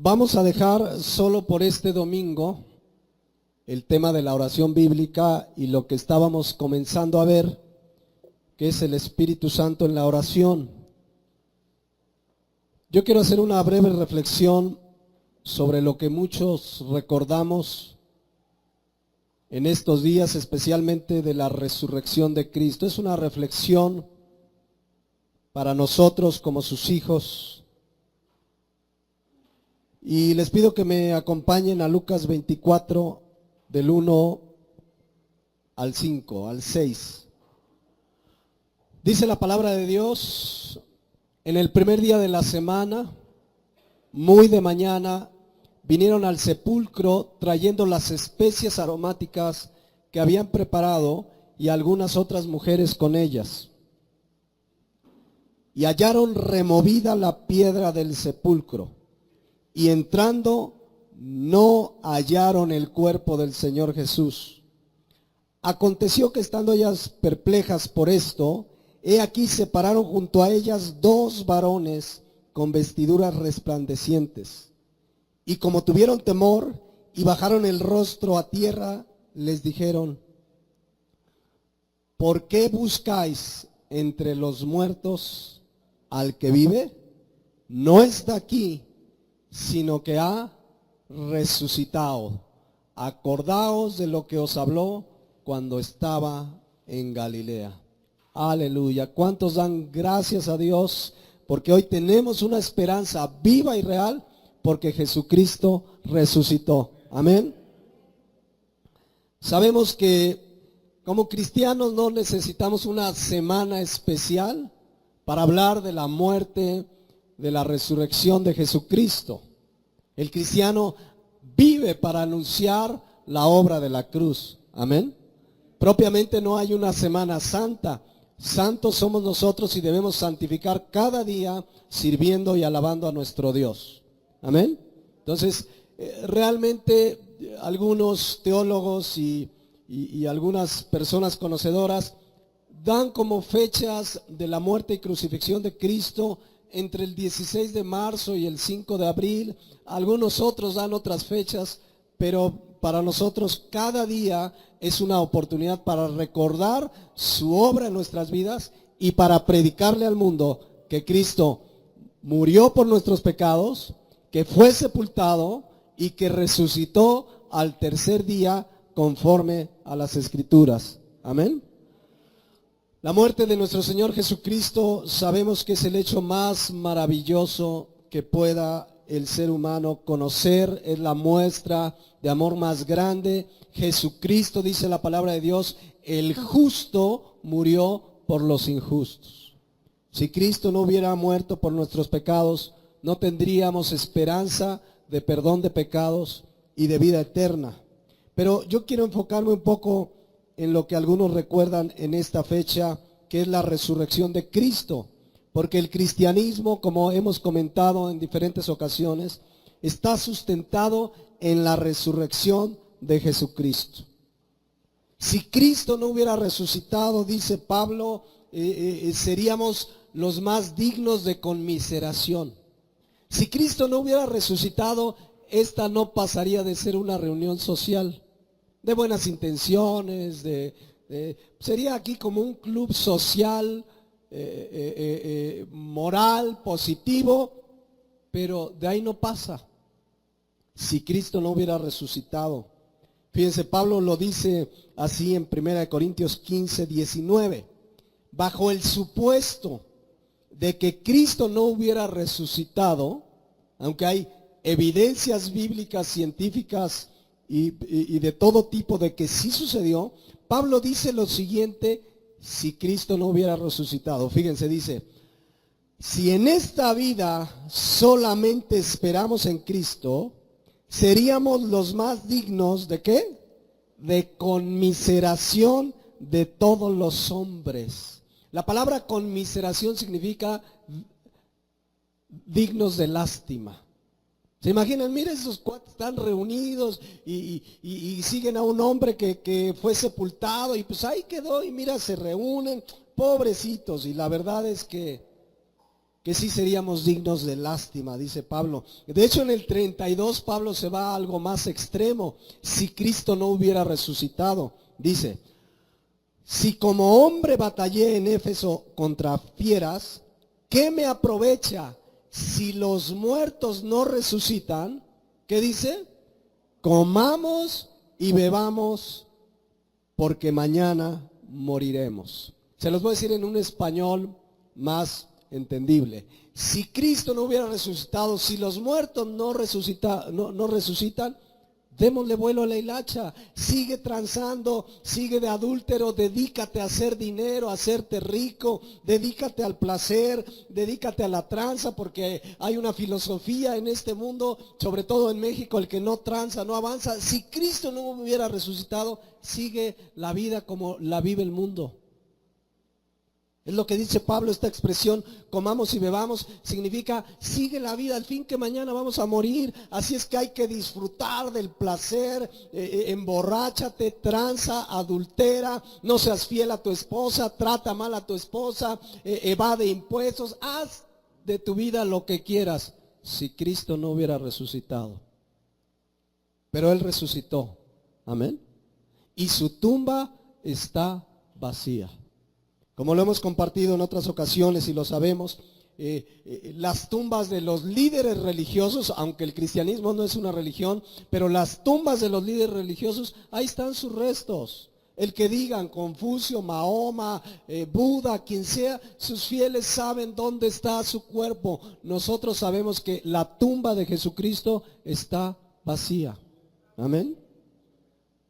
Vamos a dejar solo por este domingo el tema de la oración bíblica y lo que estábamos comenzando a ver, que es el Espíritu Santo en la oración. Yo quiero hacer una breve reflexión sobre lo que muchos recordamos en estos días, especialmente de la resurrección de Cristo. Es una reflexión para nosotros como sus hijos. Y les pido que me acompañen a Lucas 24, del 1 al 5, al 6. Dice la palabra de Dios: en el primer día de la semana, muy de mañana, vinieron al sepulcro trayendo las especias aromáticas que habían preparado y algunas otras mujeres con ellas. Y hallaron removida la piedra del sepulcro. Y entrando, no hallaron el cuerpo del Señor Jesús. Aconteció que estando ellas perplejas por esto, he aquí se pararon junto a ellas dos varones con vestiduras resplandecientes. Y como tuvieron temor y bajaron el rostro a tierra, les dijeron: ¿por qué buscáis entre los muertos al que vive? No está aquí, sino que ha resucitado. Acordaos de lo que os habló cuando estaba en Galilea. Aleluya. ¿Cuántos dan gracias a Dios? Porque hoy tenemos una esperanza viva y real, porque Jesucristo resucitó. Amén. Sabemos que como cristianos no necesitamos una semana especial para hablar de la muerte, de la resurrección de Jesucristo. El cristiano vive para anunciar la obra de la cruz. Amén. Propiamente no hay una semana santa. Santos somos nosotros y debemos santificar cada día sirviendo y alabando a nuestro Dios. Amén. Entonces, realmente algunos teólogos y algunas personas conocedoras dan como fechas de la muerte y crucifixión de Cristo entre el 16 de marzo y el 5 de abril. Algunos otros dan otras fechas, pero para nosotros cada día es una oportunidad para recordar su obra en nuestras vidas y para predicarle al mundo que Cristo murió por nuestros pecados, que fue sepultado y que resucitó al tercer día conforme a las Escrituras. Amén. La muerte de nuestro Señor Jesucristo sabemos que es el hecho más maravilloso que pueda el ser humano conocer, es la muestra de amor más grande. Jesucristo, dice la palabra de Dios, el justo murió por los injustos. Si Cristo no hubiera muerto por nuestros pecados, no tendríamos esperanza de perdón de pecados y de vida eterna. Pero yo quiero enfocarme un poco en lo que algunos recuerdan en esta fecha, que es la resurrección de Cristo, porque el cristianismo, como hemos comentado en diferentes ocasiones, está sustentado en la resurrección de Jesucristo. Si Cristo no hubiera resucitado, dice Pablo, seríamos los más dignos de conmiseración. Si Cristo no hubiera resucitado, esta no pasaría de ser una reunión social de buenas intenciones, sería aquí como un club social, moral, positivo, pero de ahí no pasa. Si Cristo no hubiera resucitado. Fíjense, Pablo lo dice así en 1 Corintios 15, 19. Bajo el supuesto de que Cristo no hubiera resucitado, aunque hay evidencias bíblicas, científicas y de todo tipo de que sí sucedió, Pablo dice lo siguiente: si Cristo no hubiera resucitado. Fíjense, dice: si en esta vida solamente esperamos en Cristo, seríamos los más dignos ¿de qué? De conmiseración de todos los hombres. La palabra conmiseración significa dignos de lástima. ¿Se imaginan? Mira, esos cuatro están reunidos y siguen a un hombre que fue sepultado y pues ahí quedó, y mira, se reúnen, pobrecitos. Y la verdad es que que sí seríamos dignos de lástima, dice Pablo. De hecho, en el 32 Pablo se va a algo más extremo. Si Cristo no hubiera resucitado, dice: si como hombre batallé en Éfeso contra fieras, ¿qué me aprovecha si los muertos no resucitan? ¿Qué dice? Comamos y bebamos, porque mañana moriremos. Se los voy a decir en un español más entendible. Si Cristo no hubiera resucitado, si los muertos no resucitan, démosle vuelo a la hilacha. Sigue transando, sigue de adúltero, dedícate a hacer dinero, a hacerte rico, dedícate al placer, dedícate a la tranza, porque hay una filosofía en este mundo, sobre todo en México: el que no tranza no avanza. Si Cristo no hubiera resucitado, sigue la vida como la vive el mundo. Es lo que dice Pablo, esta expresión, comamos y bebamos, significa sigue la vida, al fin que mañana vamos a morir. Así es que hay que disfrutar del placer, emborráchate, tranza, adultera, no seas fiel a tu esposa, trata mal a tu esposa, evade impuestos, haz de tu vida lo que quieras, si Cristo no hubiera resucitado. Pero Él resucitó, amén, y su tumba está vacía. Como lo hemos compartido en otras ocasiones y lo sabemos, las tumbas de los líderes religiosos, aunque el cristianismo no es una religión, pero las tumbas de los líderes religiosos, ahí están sus restos. El que digan Confucio, Mahoma, Buda, quien sea, sus fieles saben dónde está su cuerpo. Nosotros sabemos que la tumba de Jesucristo está vacía. Amén.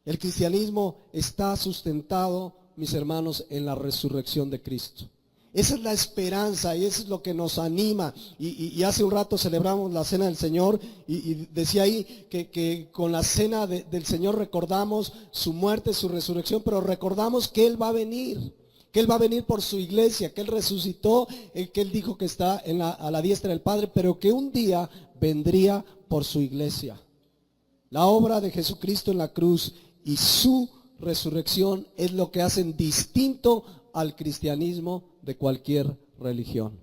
El cristianismo está sustentado, mis hermanos, en la resurrección de Cristo. Esa es la esperanza y eso es lo que nos anima. Y hace un rato celebramos la cena del Señor y decía ahí que con la cena del Señor recordamos su muerte, su resurrección, pero recordamos que Él va a venir. Que Él va a venir por su iglesia, que Él resucitó, que Él dijo que está a la diestra del Padre, pero que un día vendría por su iglesia. La obra de Jesucristo en la cruz y su resurrección es lo que hacen distinto al cristianismo de cualquier religión.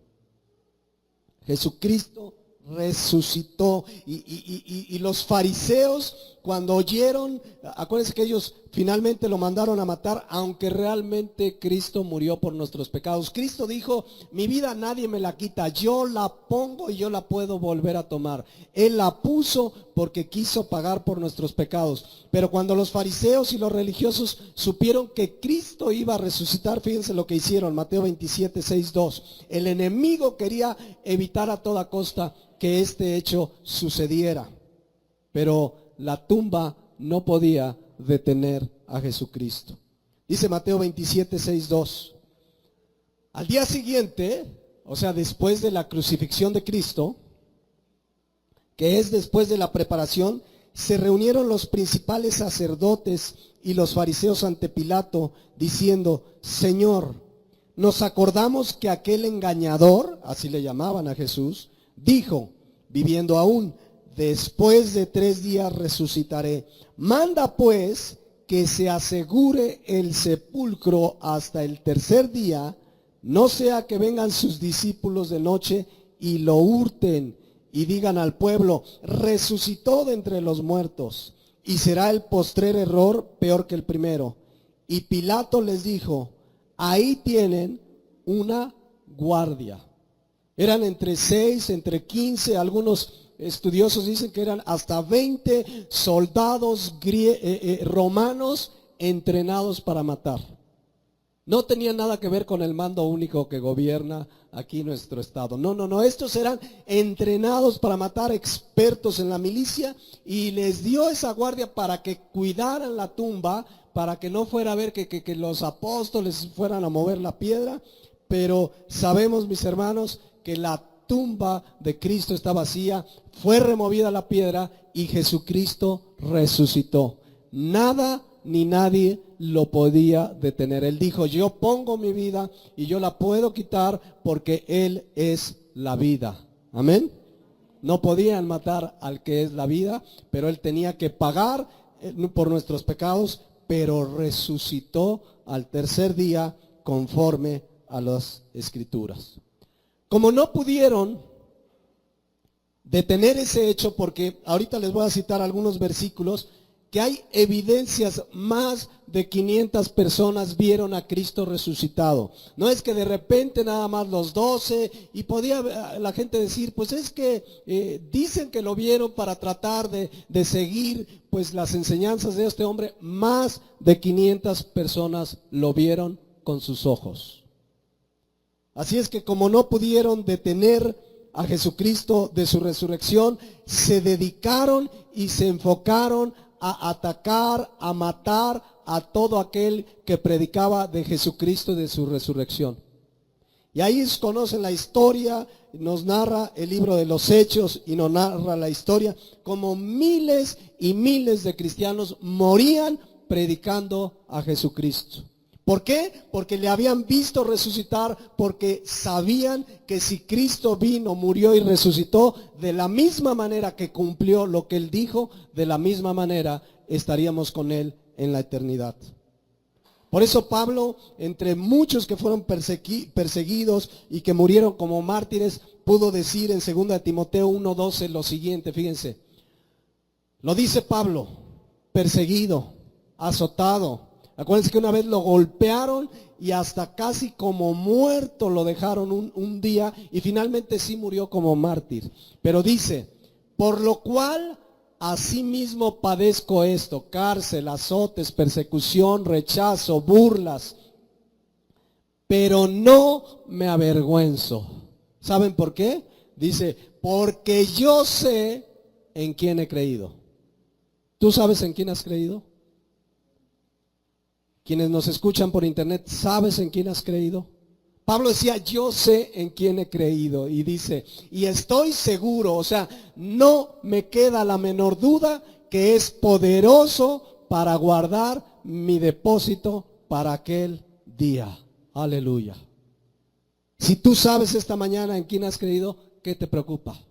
Jesucristo resucitó y los fariseos, cuando oyeron, acuérdense que ellos finalmente lo mandaron a matar, aunque realmente Cristo murió por nuestros pecados. Cristo dijo: mi vida nadie me la quita, yo la pongo y yo la puedo volver a tomar. Él la puso porque quiso pagar por nuestros pecados. Pero cuando los fariseos y los religiosos supieron que Cristo iba a resucitar, fíjense lo que hicieron, Mateo 27, 6, 2. El enemigo quería evitar a toda costa que este hecho sucediera, pero la tumba no podía detener a Jesucristo. Dice Mateo 27, 6, 2. Al día siguiente, o sea, después de la crucifixión de Cristo, que es después de la preparación, se reunieron los principales sacerdotes y los fariseos ante Pilato, diciendo: Señor, nos acordamos que aquel engañador, así le llamaban a Jesús, dijo, viviendo aún: después de 3 días resucitaré. Manda pues que se asegure el sepulcro hasta el 3er día, no sea que vengan sus discípulos de noche y lo hurten y digan al pueblo: resucitó de entre los muertos. Y será el postrer error peor que el primero. Y Pilato les dijo: ahí tienen una guardia. Eran entre 6, entre 15, algunos estudiosos dicen que eran hasta 20 soldados romanos entrenados para matar. No tenía nada que ver con el mando único que gobierna aquí nuestro estado. No, estos eran entrenados para matar, expertos en la milicia, y les dio esa guardia para que cuidaran la tumba, para que no fuera a ver que los apóstoles fueran a mover la piedra. Pero sabemos, mis hermanos, que la tumba de Cristo está vacía, fue removida la piedra y Jesucristo resucitó. Nada ni nadie lo podía detener. Él dijo: yo pongo mi vida y yo la puedo quitar porque Él es la vida. Amén. No podían matar al que es la vida, pero Él tenía que pagar por nuestros pecados, pero resucitó al 3er día conforme a las Escrituras. Como no pudieron detener ese hecho, porque ahorita les voy a citar algunos versículos, que hay evidencias, más de 500 personas vieron a Cristo resucitado. No es que de repente nada más los 12, y podía la gente decir, pues es que dicen que lo vieron para tratar de seguir pues las enseñanzas de este hombre. Más de 500 personas lo vieron con sus ojos. Así es que como no pudieron detener a Jesucristo de su resurrección, se dedicaron y se enfocaron a atacar, a matar a todo aquel que predicaba de Jesucristo y de su resurrección. Y ahí conocen la historia, nos narra el libro de los Hechos y nos narra la historia como miles y miles de cristianos morían predicando a Jesucristo. ¿Por qué? Porque le habían visto resucitar, porque sabían que si Cristo vino, murió y resucitó, de la misma manera que cumplió lo que Él dijo, de la misma manera estaríamos con Él en la eternidad. Por eso Pablo, entre muchos que fueron perseguidos y que murieron como mártires, pudo decir en 2 Timoteo 1:12 lo siguiente, fíjense. Lo dice Pablo, perseguido, azotado. Acuérdense que una vez lo golpearon y hasta casi como muerto lo dejaron un día, y finalmente sí murió como mártir. Pero dice, por lo cual asimismo padezco esto: cárcel, azotes, persecución, rechazo, burlas. Pero no me avergüenzo. ¿Saben por qué? Dice, porque yo sé en quién he creído. ¿Tú sabes en quién has creído? Quienes nos escuchan por internet, ¿sabes en quién has creído? Pablo decía, yo sé en quién he creído. Y dice, y estoy seguro, o sea, no me queda la menor duda que es poderoso para guardar mi depósito para aquel día. Aleluya. Si tú sabes esta mañana en quién has creído, ¿qué te preocupa?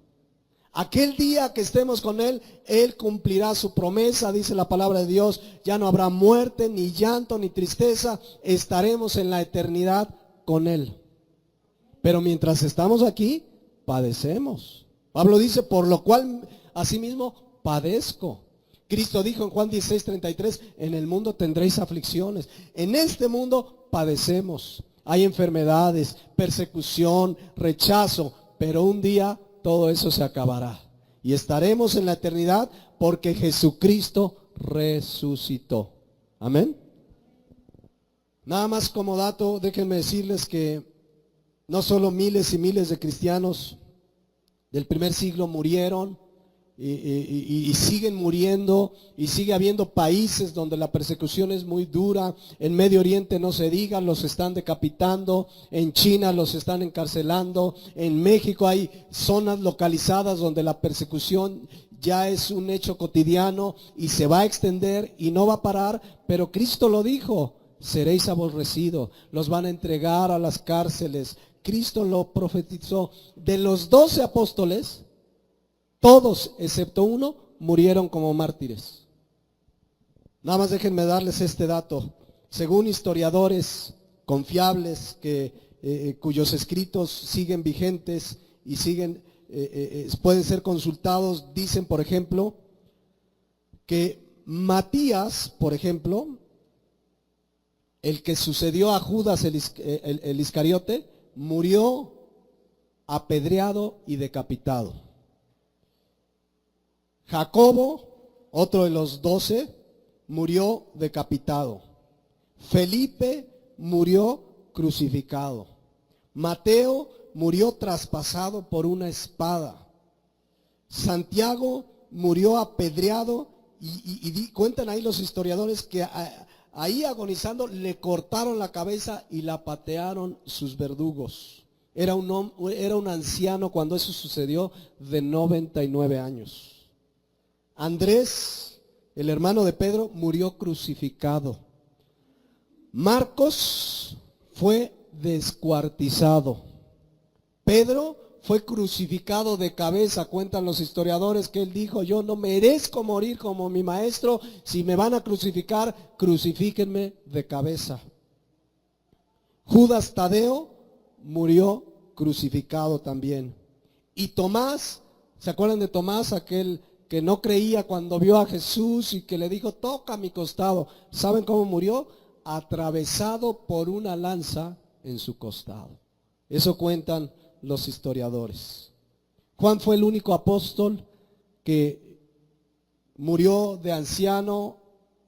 Aquel día que estemos con Él, Él cumplirá su promesa, dice la palabra de Dios. Ya no habrá muerte, ni llanto, ni tristeza. Estaremos en la eternidad con Él. Pero mientras estamos aquí, padecemos. Pablo dice, por lo cual asimismo padezco. Cristo dijo en Juan 16:33, en el mundo tendréis aflicciones. En este mundo padecemos. Hay enfermedades, persecución, rechazo, pero un día todo eso se acabará y estaremos en la eternidad porque Jesucristo resucitó. Amén. Nada más como dato, déjenme decirles que no solo miles y miles de cristianos del primer siglo murieron y siguen muriendo, y sigue habiendo países donde la persecución es muy dura. En Medio Oriente no se diga, los están decapitando. En China los están encarcelando. En México hay zonas localizadas donde la persecución ya es un hecho cotidiano y se va a extender y no va a parar. Pero Cristo lo dijo, seréis aborrecidos, los van a entregar a las cárceles. Cristo lo profetizó. De los 12 apóstoles, todos, excepto uno, murieron como mártires. Nada más déjenme darles este dato. Según historiadores confiables cuyos escritos siguen vigentes y pueden ser consultados, dicen, por ejemplo, que Matías, por ejemplo, el que sucedió a Judas el Iscariote, murió apedreado y decapitado. Jacobo, otro de los 12, murió decapitado. Felipe murió crucificado. Mateo murió traspasado por una espada. Santiago murió apedreado y cuentan ahí los historiadores que ahí agonizando le cortaron la cabeza y la patearon sus verdugos. Era un anciano cuando eso sucedió, de 99 años. Andrés, el hermano de Pedro, murió crucificado. Marcos fue descuartizado. Pedro fue crucificado de cabeza. Cuentan los historiadores que él dijo, yo no merezco morir como mi maestro. Si me van a crucificar, crucifíquenme de cabeza. Judas Tadeo murió crucificado también. Y Tomás, ¿se acuerdan de Tomás, aquel que no creía cuando vio a Jesús y que le dijo, toca mi costado? ¿Saben cómo murió? Atravesado por una lanza en su costado. Eso cuentan los historiadores. Juan fue el único apóstol que murió de anciano,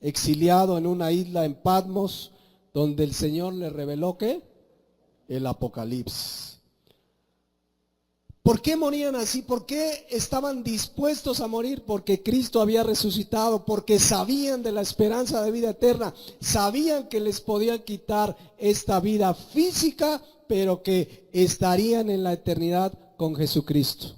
exiliado en una isla en Patmos, donde el Señor le reveló ¿qué? El Apocalipsis. ¿Por qué morían así? ¿Por qué estaban dispuestos a morir? Porque Cristo había resucitado, porque sabían de la esperanza de vida eterna, sabían que les podían quitar esta vida física, pero que estarían en la eternidad con Jesucristo.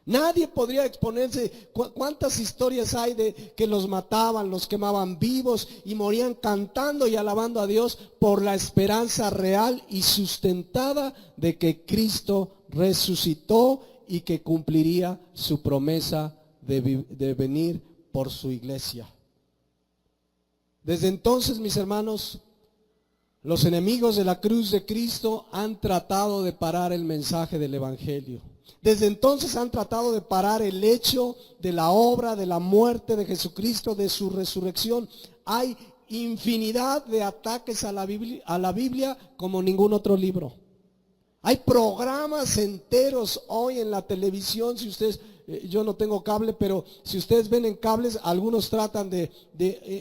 Nadie podría exponerse. ¿Cuántas historias hay de que los mataban, los quemaban vivos y morían cantando y alabando a Dios por la esperanza real y sustentada de que Cristo resucitó y que cumpliría su promesa de venir por su iglesia? Desde entonces, mis hermanos, los enemigos de la cruz de Cristo han tratado de parar el mensaje del Evangelio. Desde entonces han tratado de parar el hecho de la obra, de la muerte de Jesucristo, de su resurrección. Hay infinidad de ataques a la Biblia como ningún otro libro. Hay programas enteros hoy en la televisión. Si ustedes, yo no tengo cable, pero si ustedes ven en cables, algunos tratan de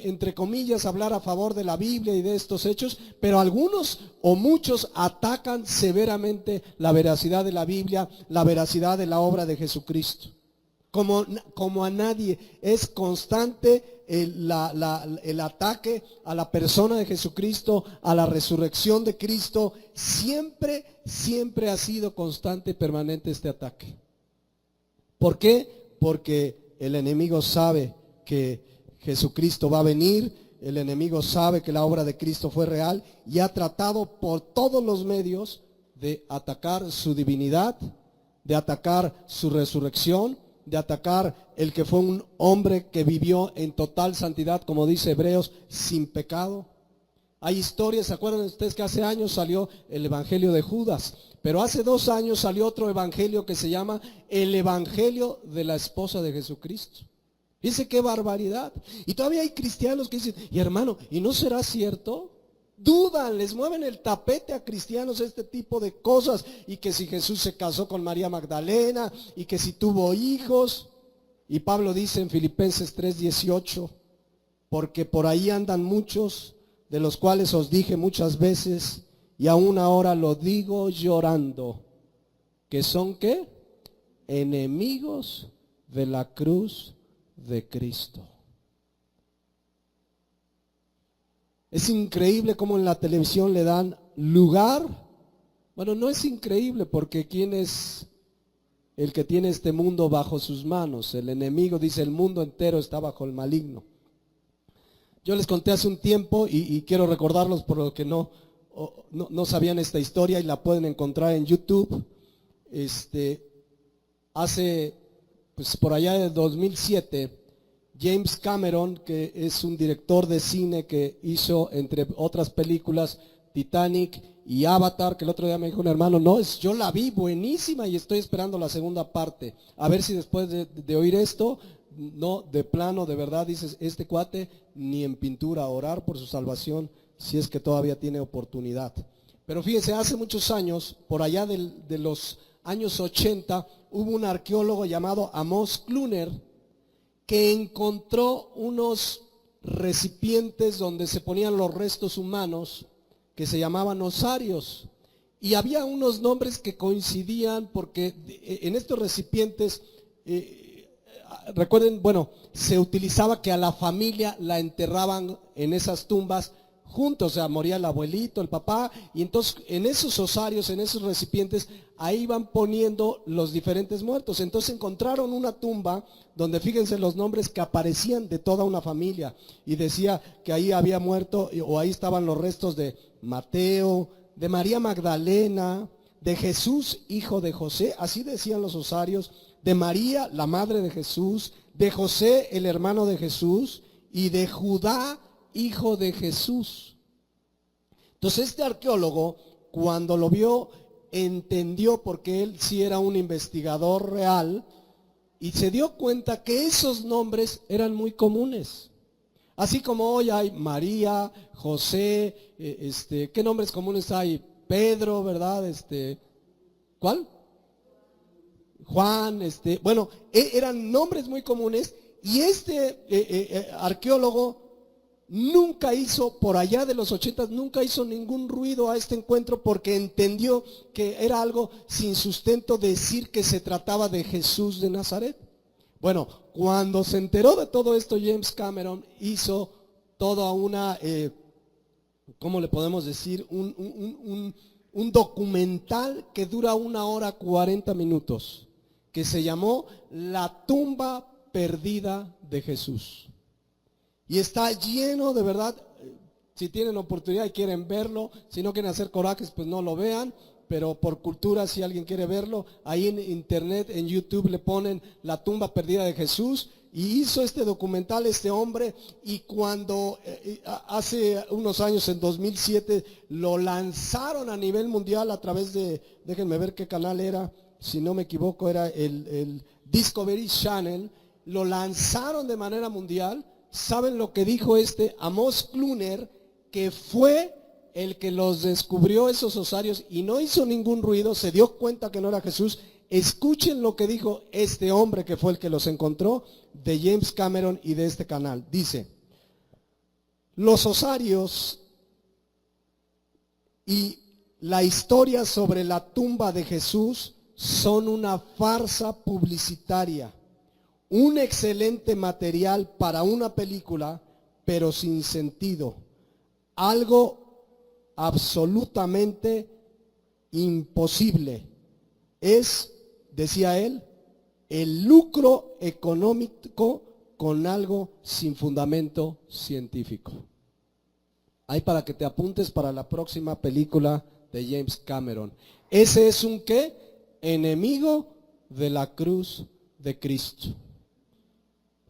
entre comillas, hablar a favor de la Biblia y de estos hechos, pero algunos o muchos atacan severamente la veracidad de la Biblia, la veracidad de la obra de Jesucristo. Como a nadie, es constante el ataque a la persona de Jesucristo, a la resurrección de Cristo. Siempre ha sido constante y permanente este ataque. ¿Por qué? Porque el enemigo sabe que Jesucristo va a venir, el enemigo sabe que la obra de Cristo fue real y ha tratado por todos los medios de atacar su divinidad, de atacar su resurrección, de atacar el que fue un hombre que vivió en total santidad, como dice Hebreos, sin pecado. Hay historias, ¿se acuerdan ustedes que hace años salió el Evangelio de Judas? Pero hace 2 años salió otro evangelio que se llama el Evangelio de la esposa de Jesucristo. Dice qué barbaridad. Y todavía hay cristianos que dicen, y hermano, ¿y no será cierto? Dudan, les mueven el tapete a cristianos este tipo de cosas. Y que si Jesús se casó con María Magdalena, y que si tuvo hijos. Y Pablo dice en Filipenses 3:18, porque por ahí andan muchos, de los cuales os dije muchas veces, y aún ahora lo digo llorando, que son ¿qué? Enemigos de la cruz de Cristo. Es increíble cómo en la televisión le dan lugar. Bueno, no es increíble, porque ¿quién es el que tiene este mundo bajo sus manos? El enemigo, dice, el mundo entero está bajo el maligno. Yo les conté hace un tiempo y quiero recordarlos por lo que no sabían esta historia, y la pueden encontrar en YouTube. Hace, pues por allá de 2007, James Cameron, que es un director de cine que hizo, entre otras películas, Titanic y Avatar, que el otro día me dijo un hermano, yo la vi buenísima y estoy esperando la segunda parte. A ver si después de oír esto, no, de plano, de verdad, dices, este cuate ni en pintura, orar por su salvación, si es que todavía tiene oportunidad. Pero fíjense, hace muchos años, por allá de los años 80, hubo un arqueólogo llamado Amos Cluner que encontró unos recipientes donde se ponían los restos humanos que se llamaban osarios. Y había unos nombres que coincidían, porque en estos recipientes, recuerden, bueno, se utilizaba que a la familia la enterraban en esas tumbas juntos, o sea, moría el abuelito, el papá, y entonces en esos osarios, en esos recipientes, ahí iban poniendo los diferentes muertos. Entonces encontraron una tumba donde, fíjense los nombres que aparecían de toda una familia, y decía que ahí había muerto, o ahí estaban los restos de Mateo, de María Magdalena, de Jesús, hijo de José, así decían los osarios, de María, la madre de Jesús, de José, el hermano de Jesús, y de Judá, hijo de Jesús. Entonces este arqueólogo, cuando lo vio, entendió, porque él sí era un investigador real, y se dio cuenta que esos nombres eran muy comunes. Así como hoy hay María, José, ¿qué nombres comunes hay? Pedro, ¿verdad? ¿Cuál? Juan, bueno, eran nombres muy comunes, y arqueólogo nunca hizo, por allá de los 80, nunca hizo ningún ruido a este encuentro, porque entendió que era algo sin sustento decir que se trataba de Jesús de Nazaret. Bueno, cuando se enteró de todo esto, James Cameron hizo toda una, ¿cómo le podemos decir? Un documental que dura 1 hora 40 minutos, que se llamó La tumba perdida de Jesús. Y está lleno, de verdad, si tienen oportunidad y quieren verlo, si no quieren hacer corajes, pues no lo vean, pero por cultura, si alguien quiere verlo, ahí en internet, en YouTube, le ponen La tumba perdida de Jesús. Y hizo este documental este hombre, y cuando hace unos años, en 2007, lo lanzaron a nivel mundial a través de, déjenme ver qué canal era, si no me equivoco, era el Discovery Channel, lo lanzaron de manera mundial. ¿Saben lo que dijo Amos Cluner, que fue el que los descubrió, esos osarios, y no hizo ningún ruido, se dio cuenta que no era Jesús? Escuchen lo que dijo este hombre, que fue el que los encontró, de James Cameron y de este canal. Dice: los osarios y la historia sobre la tumba de Jesús son una farsa publicitaria, un excelente material para una película, pero sin sentido, algo absolutamente imposible. Es, decía él, el lucro económico con algo sin fundamento científico. Ahí para que te apuntes para la próxima película de James Cameron. Ese es un ¿qué? Enemigo de la cruz de Cristo.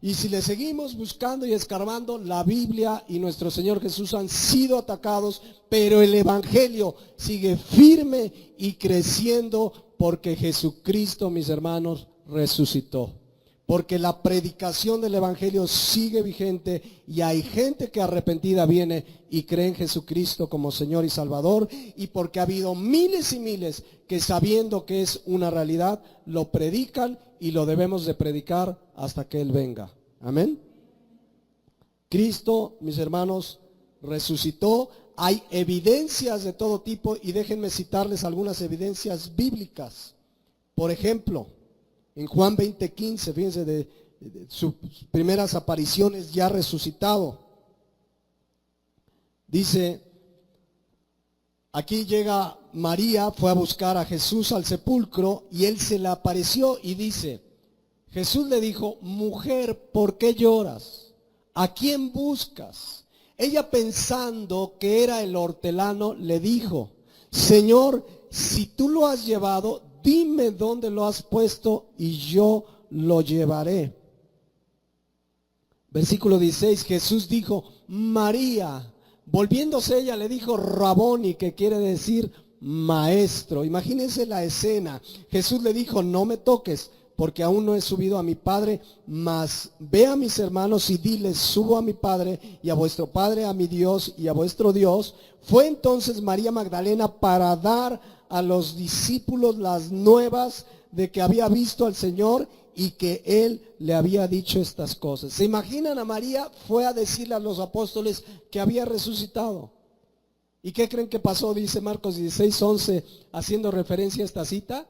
Y si le seguimos buscando y escarbando, la Biblia y nuestro Señor Jesús han sido atacados, pero el Evangelio sigue firme y creciendo, porque Jesucristo, mis hermanos, resucitó. Porque la predicación del Evangelio sigue vigente, y hay gente que arrepentida viene y cree en Jesucristo como Señor y Salvador, y porque ha habido miles y miles que, sabiendo que es una realidad, lo predican, y lo debemos de predicar hasta que Él venga. Amén. Cristo, mis hermanos, resucitó. Hay evidencias de todo tipo, y déjenme citarles algunas evidencias bíblicas. Por ejemplo, en Juan 20:15, fíjense, de sus primeras apariciones ya resucitado. Dice, aquí llega María, fue a buscar a Jesús al sepulcro, y él se le apareció y dice, Jesús le dijo: mujer, ¿por qué lloras? ¿A quién buscas? Ella, pensando que era el hortelano, le dijo: Señor, si tú lo has llevado, dime dónde lo has puesto y yo lo llevaré. Versículo 16, Jesús dijo: María. Volviéndose ella, le dijo Raboni, que quiere decir maestro. Imagínense la escena. Jesús le dijo: no me toques, porque aún no he subido a mi Padre, mas ve a mis hermanos y diles: subo a mi Padre y a vuestro Padre, a mi Dios y a vuestro Dios. Fue entonces María Magdalena para dar a los discípulos las nuevas de que había visto al Señor y que Él le había dicho estas cosas. ¿Se imaginan? A María fue a decirle a los apóstoles que había resucitado. ¿Y qué creen que pasó? Dice Marcos 16:11, haciendo referencia a esta cita.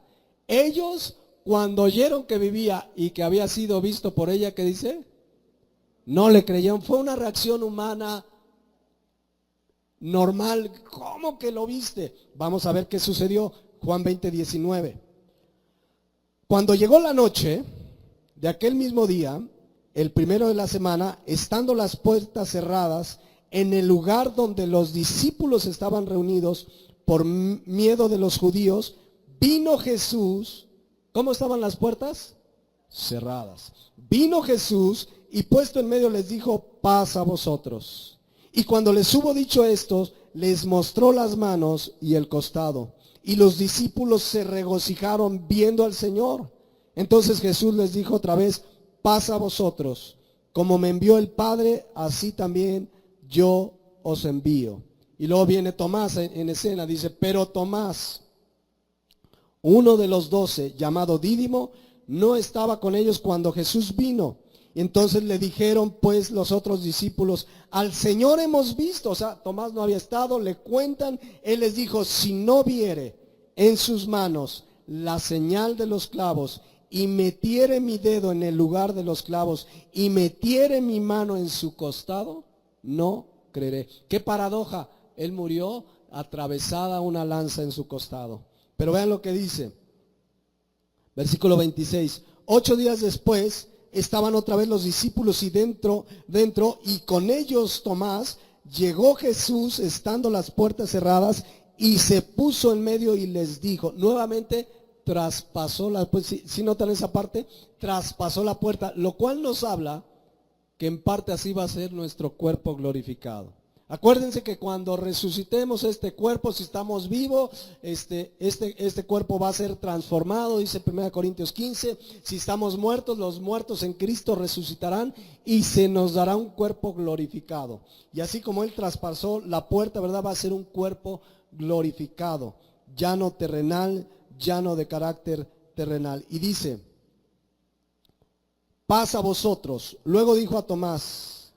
Ellos, cuando oyeron que vivía y que había sido visto por ella, ¿qué dice? No le creyeron. Fue una reacción humana normal. ¿Cómo que lo viste? Vamos a ver qué sucedió. Juan 20:19. Cuando llegó la noche de aquel mismo día, el primero de la semana, estando las puertas cerradas, en el lugar donde los discípulos estaban reunidos por miedo de los judíos, vino Jesús. ¿Cómo estaban las puertas? Cerradas. Vino Jesús y puesto en medio les dijo: paz a vosotros. Y cuando les hubo dicho esto, les mostró las manos y el costado. Y los discípulos se regocijaron viendo al Señor. Entonces Jesús les dijo otra vez: paz a vosotros. Como me envió el Padre, así también yo os envío. Y luego viene Tomás en escena, dice: pero Tomás, uno de los 12, llamado Dídimo, no estaba con ellos cuando Jesús vino. Y entonces le dijeron pues los otros discípulos: al Señor hemos visto. O sea, Tomás no había estado, le cuentan. Él les dijo: si no viere en sus manos la señal de los clavos, y metiere mi dedo en el lugar de los clavos, y metiere mi mano en su costado, no creeré. Qué paradoja. Él murió atravesada una lanza en su costado. Pero vean lo que dice. Versículo 26. 8 días después estaban otra vez los discípulos y dentro, y con ellos Tomás. Llegó Jesús estando las puertas cerradas y se puso en medio y les dijo. Nuevamente traspasó la, pues si notan esa parte, traspasó la puerta, lo cual nos habla que en parte así va a ser nuestro cuerpo glorificado. Acuérdense que cuando resucitemos este cuerpo, si estamos vivos, este cuerpo va a ser transformado, dice 1 Corintios 15. Si estamos muertos, los muertos en Cristo resucitarán y se nos dará un cuerpo glorificado. Y así como Él traspasó la puerta, ¿verdad? Va a ser un cuerpo glorificado, ya no terrenal, ya no de carácter terrenal. Y dice: paz a vosotros. Luego dijo a Tomás,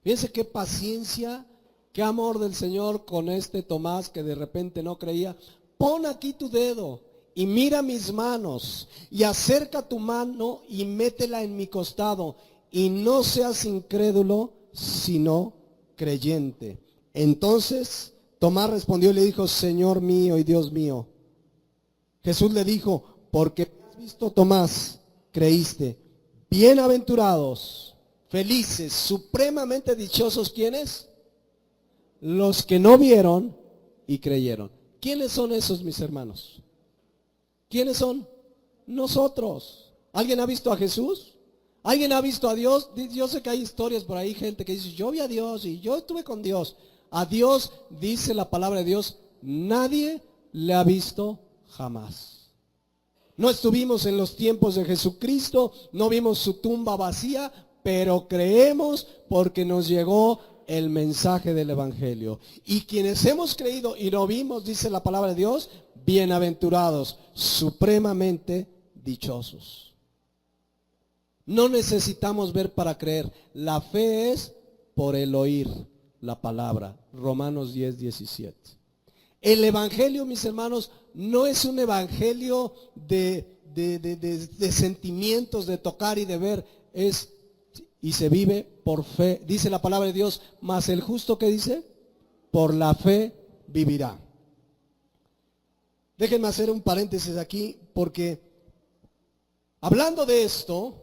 fíjense qué paciencia, qué amor del Señor con este Tomás que de repente no creía. Pon aquí tu dedo y mira mis manos, y acerca tu mano y métela en mi costado, y no seas incrédulo, sino creyente. Entonces Tomás respondió y le dijo: Señor mío y Dios mío. Jesús le dijo: porque has visto, Tomás, creíste. Bienaventurados, felices, supremamente dichosos, ¿quiénes? Los que no vieron y creyeron. ¿Quiénes son esos, mis hermanos? ¿Quiénes son? Nosotros. ¿Alguien ha visto a Jesús? ¿Alguien ha visto a Dios? Yo sé que hay historias por ahí, gente que dice: yo vi a Dios y yo estuve con Dios. A Dios, dice la palabra de Dios, nadie le ha visto jamás. No estuvimos en los tiempos de Jesucristo, no vimos su tumba vacía, pero creemos porque nos llegó el mensaje del Evangelio. Y quienes hemos creído y lo vimos, dice la palabra de Dios, bienaventurados, supremamente dichosos. No necesitamos ver para creer. La fe es por el oír la palabra. Romanos 10:17. El Evangelio, mis hermanos, no es un evangelio de sentimientos, de tocar y de ver. Es y se vive por fe. Dice la palabra de Dios: mas el justo, ¿qué dice? Por la fe vivirá. Déjenme hacer un paréntesis aquí, porque hablando de esto,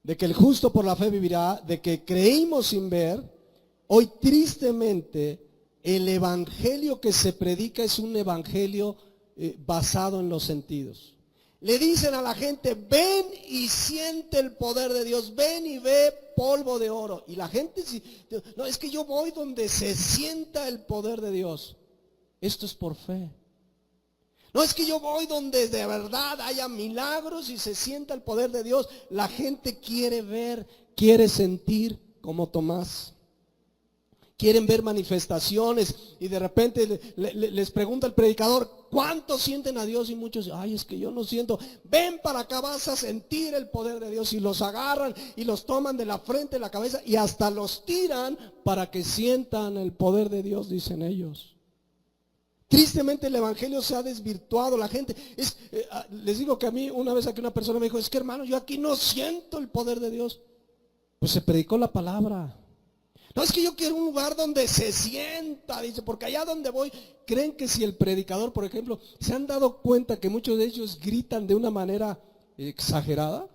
de que el justo por la fe vivirá, de que creímos sin ver, hoy tristemente el evangelio que se predica es un evangelio basado en los sentidos. Le dicen a la gente: ven y siente el poder de Dios, ven y ve polvo de oro. Y la gente, no, es que yo voy donde se sienta el poder de Dios. Esto es por fe. No, es que yo voy donde de verdad haya milagros y se sienta el poder de Dios. La gente quiere ver, quiere sentir como Tomás. Quieren ver manifestaciones y de repente les pregunta el predicador: ¿cuántos sienten a Dios? Y muchos: ay, es que yo no siento. Ven para acá, vas a sentir el poder de Dios. Y los agarran y los toman de la frente, de la cabeza, y hasta los tiran para que sientan el poder de Dios, dicen ellos. Tristemente el evangelio se ha desvirtuado. La gente les digo que a mí una vez aquí una persona me dijo: es que hermano, yo aquí no siento el poder de Dios. Pues se predicó la palabra. No, es que yo quiero un lugar donde se sienta, dice, porque allá donde voy, creen que si el predicador, por ejemplo, se han dado cuenta que muchos de ellos gritan de una manera exagerada.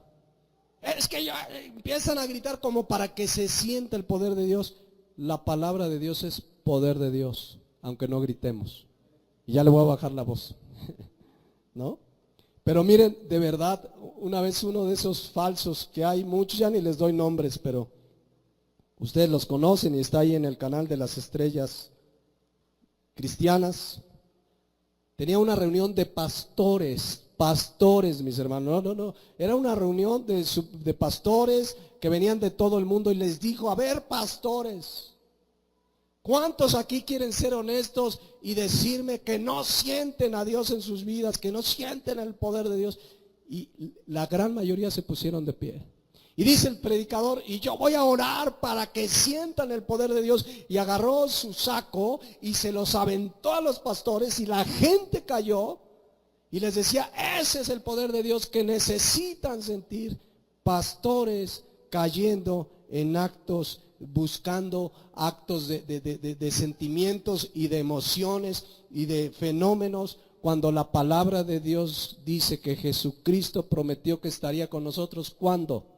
Es que ya empiezan a gritar como para que se sienta el poder de Dios. La palabra de Dios es poder de Dios, aunque no gritemos. Y ya le voy a bajar la voz, ¿no? Pero miren, de verdad, una vez uno de esos falsos que hay muchos, ya ni les doy nombres, pero ustedes los conocen y está ahí en el canal de las estrellas cristianas. Tenía una reunión de pastores, mis hermanos. No. Era una reunión de pastores que venían de todo el mundo y les dijo, a ver, pastores, ¿cuántos aquí quieren ser honestos y decirme que no sienten a Dios en sus vidas, que no sienten el poder de Dios? Y la gran mayoría se pusieron de pie. Y dice el predicador, y yo voy a orar para que sientan el poder de Dios. Y agarró su saco y se los aventó a los pastores y la gente cayó. Y les decía, ese es el poder de Dios que necesitan sentir. Pastores cayendo en actos, buscando actos de sentimientos y de emociones y de fenómenos, cuando la palabra de Dios dice que Jesucristo prometió que estaría con nosotros. ¿Cuándo?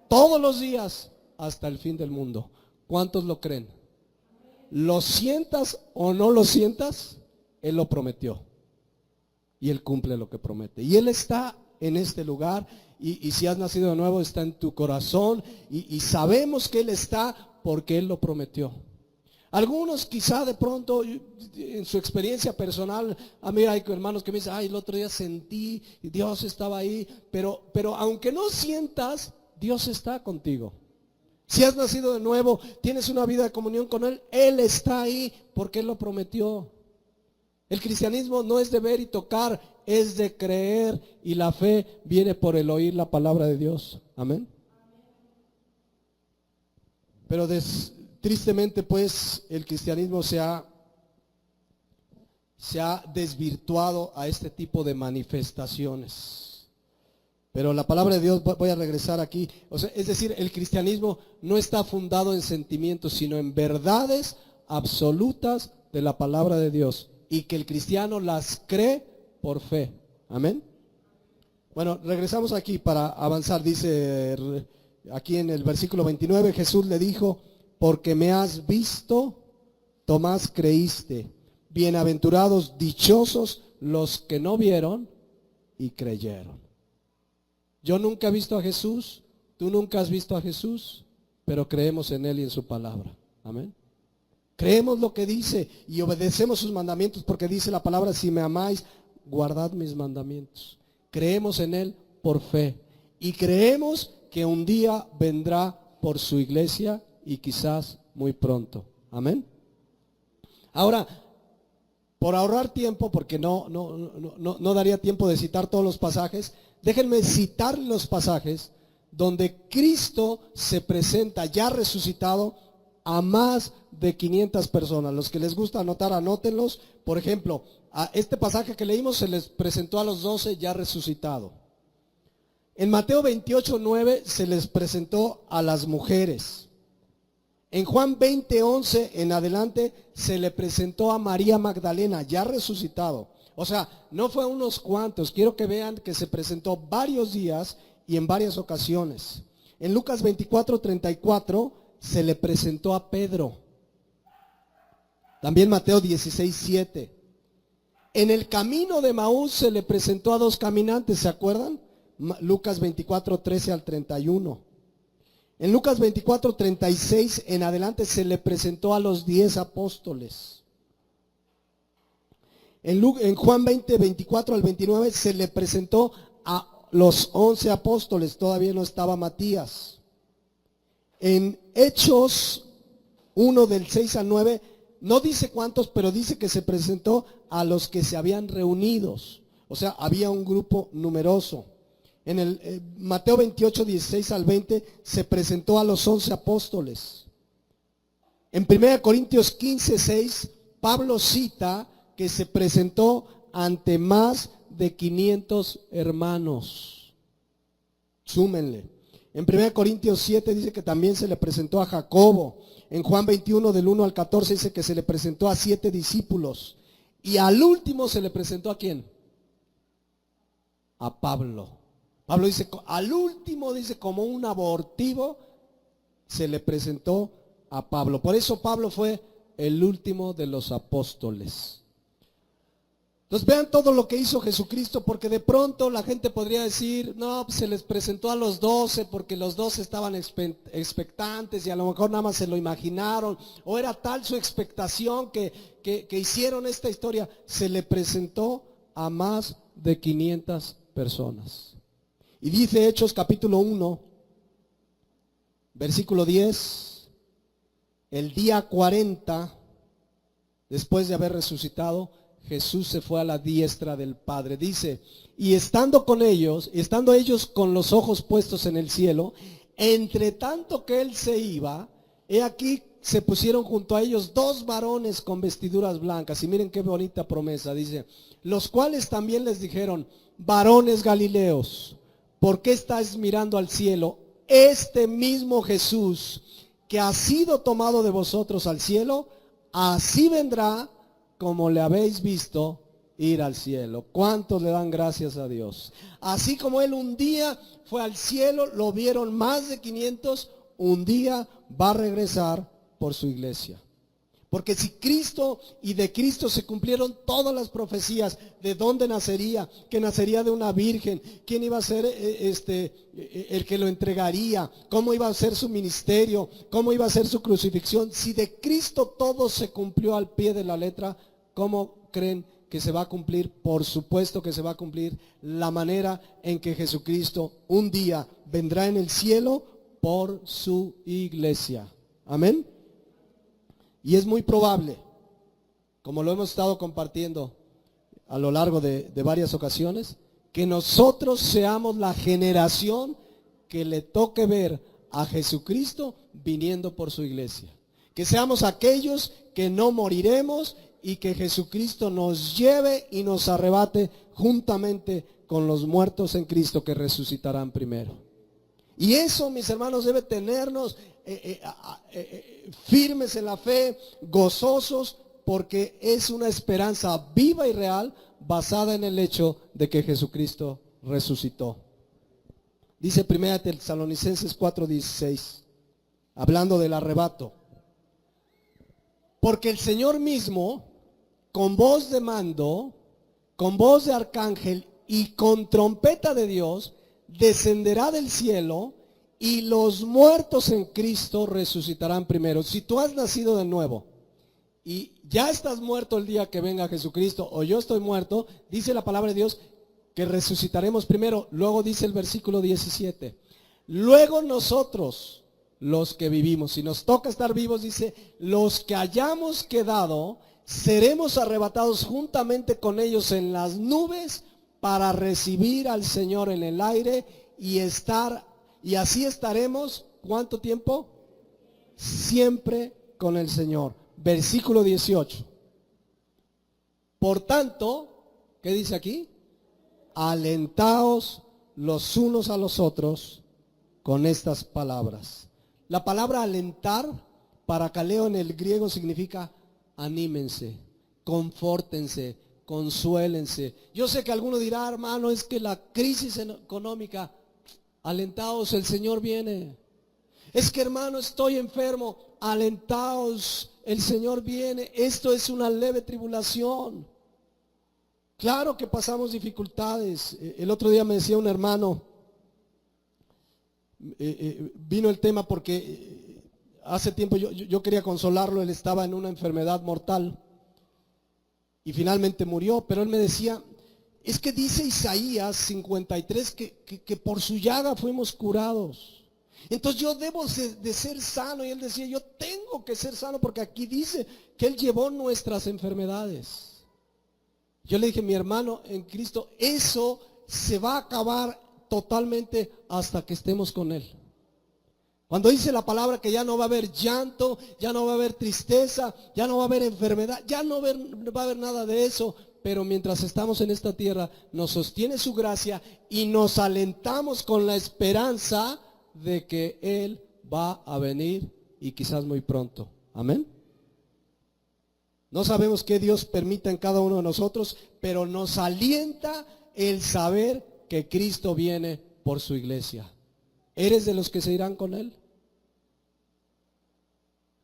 Todos los días hasta el fin del mundo. ¿Cuántos lo creen? ¿Lo sientas o no lo sientas? Él lo prometió. Y Él cumple lo que promete. Y Él está en este lugar. Y si has nacido de nuevo, está en tu corazón. Y sabemos que Él está porque Él lo prometió. Algunos quizá de pronto en su experiencia personal, a mí hay hermanos que me dicen, el otro día sentí, Dios estaba ahí. Pero aunque no sientas, Dios está contigo. Si has nacido de nuevo, tienes una vida de comunión con Él, Él está ahí porque Él lo prometió. El cristianismo no es de ver y tocar, es de creer, y la fe viene por el oír la palabra de Dios. Amén. Pero tristemente, pues, el cristianismo se ha desvirtuado a este tipo de manifestaciones. Pero la palabra de Dios, voy a regresar aquí, es decir, el cristianismo no está fundado en sentimientos, sino en verdades absolutas de la palabra de Dios, y que el cristiano las cree por fe. Amén. Bueno, regresamos aquí para avanzar. Dice aquí en el versículo 29, Jesús le dijo, porque me has visto, Tomás, creíste. Bienaventurados, dichosos los que no vieron y creyeron. Yo nunca he visto a Jesús, tú nunca has visto a Jesús, pero creemos en Él y en su palabra. Amén. Creemos lo que dice y obedecemos sus mandamientos, porque dice la palabra, si me amáis, guardad mis mandamientos. Creemos en Él por fe y creemos que un día vendrá por su iglesia y quizás muy pronto. Amén. Ahora, por ahorrar tiempo, porque no daría tiempo de citar todos los pasajes, déjenme citar los pasajes donde Cristo se presenta ya resucitado a más de 500 personas. Los que les gusta anotar, anótenlos. Por ejemplo, a este pasaje que leímos se les presentó a los 12 ya resucitado. En Mateo 28:9 se les presentó a las mujeres. En Juan 20:11 en adelante se le presentó a María Magdalena, ya resucitado. O sea, no fue a unos cuantos. Quiero que vean que se presentó varios días y en varias ocasiones. En Lucas 24:34 se le presentó a Pedro. También Mateo 16:7. En el camino de Maús se le presentó a dos caminantes, ¿se acuerdan? Lucas 24:13 al 31. En Lucas 24:36 en adelante se le presentó a los 10 apóstoles. En Juan 20:24 al 29 se le presentó a los 11 apóstoles, todavía no estaba Matías. En Hechos 1 del 6 al 9, no dice cuántos, pero dice que se presentó a los que se habían reunidos. O sea, había un grupo numeroso. En el Mateo 28:16 al 20 se presentó a los 11 apóstoles. En 1 Corintios 15:6 Pablo cita que se presentó ante más de 500 hermanos. Súmenle. En 1 Corintios 7 dice que también se le presentó a Jacobo. En Juan 21 del 1 al 14 dice que se le presentó a 7 discípulos. Y al último se le presentó ¿a quién? A Pablo. Pablo dice, al último, dice, como un abortivo, se le presentó a Pablo. Por eso Pablo fue el último de los apóstoles. Entonces vean todo lo que hizo Jesucristo, porque de pronto la gente podría decir, no, pues se les presentó a los 12 porque los 12 estaban expectantes y a lo mejor nada más se lo imaginaron, o era tal su expectación que hicieron esta historia. Se le presentó a más de 500 personas. Y dice Hechos capítulo 1, versículo 10, el día 40, después de haber resucitado, Jesús se fue a la diestra del Padre. Dice, y estando ellos con los ojos puestos en el cielo, entre tanto que él se iba, he aquí se pusieron junto a ellos 2 varones con vestiduras blancas. Y miren qué bonita promesa, dice, los cuales también les dijeron, varones Galileos, ¿por qué estáis mirando al cielo? Este mismo Jesús que ha sido tomado de vosotros al cielo, así vendrá como le habéis visto ir al cielo. ¿Cuántos le dan gracias a Dios? Así como él un día fue al cielo, lo vieron más de 500, un día va a regresar por su iglesia. Porque si Cristo y de Cristo se cumplieron todas las profecías de dónde nacería, que nacería de una virgen, quién iba a ser el que lo entregaría, cómo iba a ser su ministerio, cómo iba a ser su crucifixión. Si de Cristo todo se cumplió al pie de la letra, ¿cómo creen que se va a cumplir? Por supuesto que se va a cumplir la manera en que Jesucristo un día vendrá en el cielo por su iglesia. Amén. Y es muy probable, como lo hemos estado compartiendo a lo largo de varias ocasiones, que nosotros seamos la generación que le toque ver a Jesucristo viniendo por su iglesia. Que seamos aquellos que no moriremos y que Jesucristo nos lleve y nos arrebate juntamente con los muertos en Cristo que resucitarán primero. Y eso, mis hermanos, debe tenernos firmes en la fe, gozosos, porque es una esperanza viva y real basada en el hecho de que Jesucristo resucitó. Dice 1 Tesalonicenses 4:16, hablando del arrebato, porque el Señor mismo, con voz de mando, con voz de arcángel y con trompeta de Dios, descenderá del cielo, y los muertos en Cristo resucitarán primero. Si tú has nacido de nuevo y ya estás muerto el día que venga Jesucristo, o yo estoy muerto, dice la palabra de Dios que resucitaremos primero. Luego dice el versículo 17, luego nosotros, los que vivimos, si nos toca estar vivos, dice, los que hayamos quedado, seremos arrebatados juntamente con ellos en las nubes para recibir al Señor en el aire y así estaremos, ¿cuánto tiempo? Siempre con el Señor. Versículo 18. Por tanto, ¿qué dice aquí? Alentaos los unos a los otros con estas palabras. La palabra alentar, paracaleo en el griego, significa anímense, confórtense, consuélense. Yo sé que alguno dirá, hermano, es que la crisis económica, alentaos, el Señor viene. Es que, hermano, estoy enfermo, alentaos, el Señor viene. Esto es una leve tribulación. Claro que pasamos dificultades. El otro día me decía un hermano, vino el tema porque hace tiempo yo quería consolarlo, él estaba en una enfermedad mortal y finalmente murió, pero él me decía, es que dice Isaías 53 que por su llaga fuimos curados. Entonces yo debo de ser sano. Y él decía, yo tengo que ser sano porque aquí dice que Él llevó nuestras enfermedades. Yo le dije, mi hermano en Cristo, eso se va a acabar totalmente hasta que estemos con Él. Cuando dice la palabra que ya no va a haber llanto, ya no va a haber tristeza, ya no va a haber enfermedad, ya no va a haber nada de eso. Pero mientras estamos en esta tierra, nos sostiene su gracia y nos alentamos con la esperanza de que Él va a venir y quizás muy pronto. Amén. No sabemos qué Dios permita en cada uno de nosotros, pero nos alienta el saber que Cristo viene por su iglesia. ¿Eres de los que se irán con Él?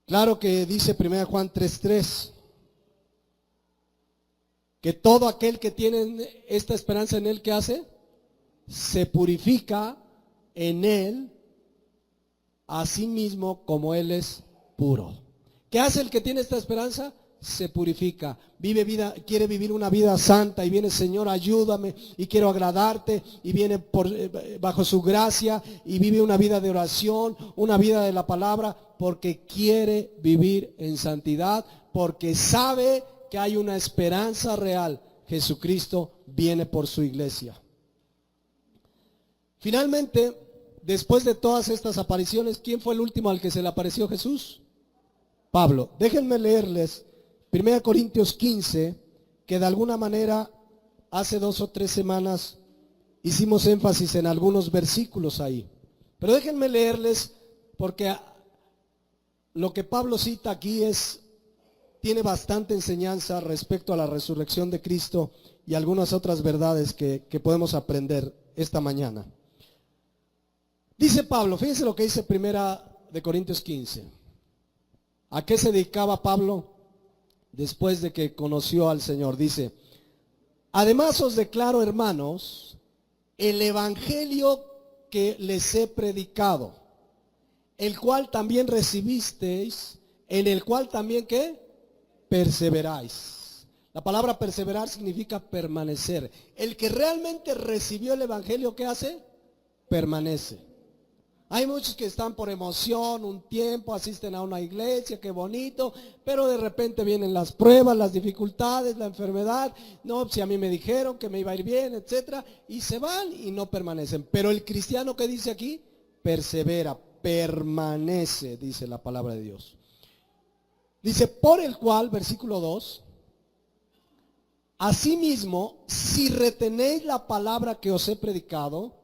Claro que dice 1 Juan 3:3. que todo aquel que tiene esta esperanza en Él, ¿qué hace? Se purifica en Él a sí mismo como Él es puro. ¿Qué hace el que tiene esta esperanza? Se purifica, quiere vivir una vida santa y viene: Señor, ayúdame y quiero agradarte, y viene bajo su gracia y vive una vida de oración, una vida de la palabra, porque quiere vivir en santidad, porque sabe que hay una esperanza real. Jesucristo viene por su iglesia. Finalmente, después de todas estas apariciones, ¿quién fue el último al que se le apareció Jesús? Pablo. Déjenme leerles 1 Corintios 15, que de alguna manera hace 2 o 3 semanas hicimos énfasis en algunos versículos ahí. Pero déjenme leerles, porque lo que Pablo cita aquí tiene bastante enseñanza respecto a la resurrección de Cristo y algunas otras verdades que podemos aprender esta mañana. Dice Pablo, fíjense lo que dice 1 Corintios 15. ¿A qué se dedicaba Pablo después de que conoció al Señor? Dice: además os declaro, hermanos, el evangelio que les he predicado, el cual también recibisteis, en el cual también ¿qué? Perseveráis. La palabra perseverar significa permanecer. El que realmente recibió el evangelio, ¿qué hace? Permanece. Hay muchos que están por emoción, un tiempo, asisten a una iglesia, qué bonito, pero de repente vienen las pruebas, las dificultades, la enfermedad. No, si a mí me dijeron que me iba a ir bien, etcétera, y se van y no permanecen. Pero el cristiano, ¿qué dice aquí? Persevera, permanece, dice la palabra de Dios. Dice: por el cual, versículo 2, asimismo, si retenéis la palabra que os he predicado,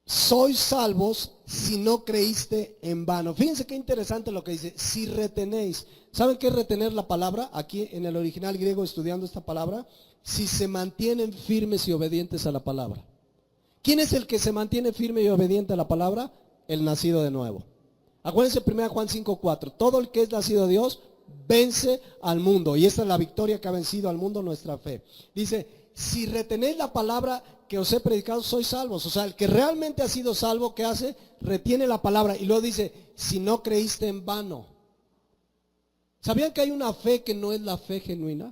sois salvos si no creíste en vano. Fíjense qué interesante lo que dice: si retenéis. ¿Saben qué es retener la palabra? Aquí en el original griego, estudiando esta palabra, si se mantienen firmes y obedientes a la palabra. ¿Quién es el que se mantiene firme y obediente a la palabra? El nacido de nuevo. Acuérdense 1 Juan 5:4. Todo el que es nacido de Dios vence al mundo, y esta es la victoria que ha vencido al mundo, nuestra fe. Dice: si retenéis la palabra que os he predicado, sois salvos. O sea, el que realmente ha sido salvo, ¿qué hace? Retiene la palabra. Y luego dice: si no creíste en vano. ¿Sabían que hay una fe que no es la fe genuina?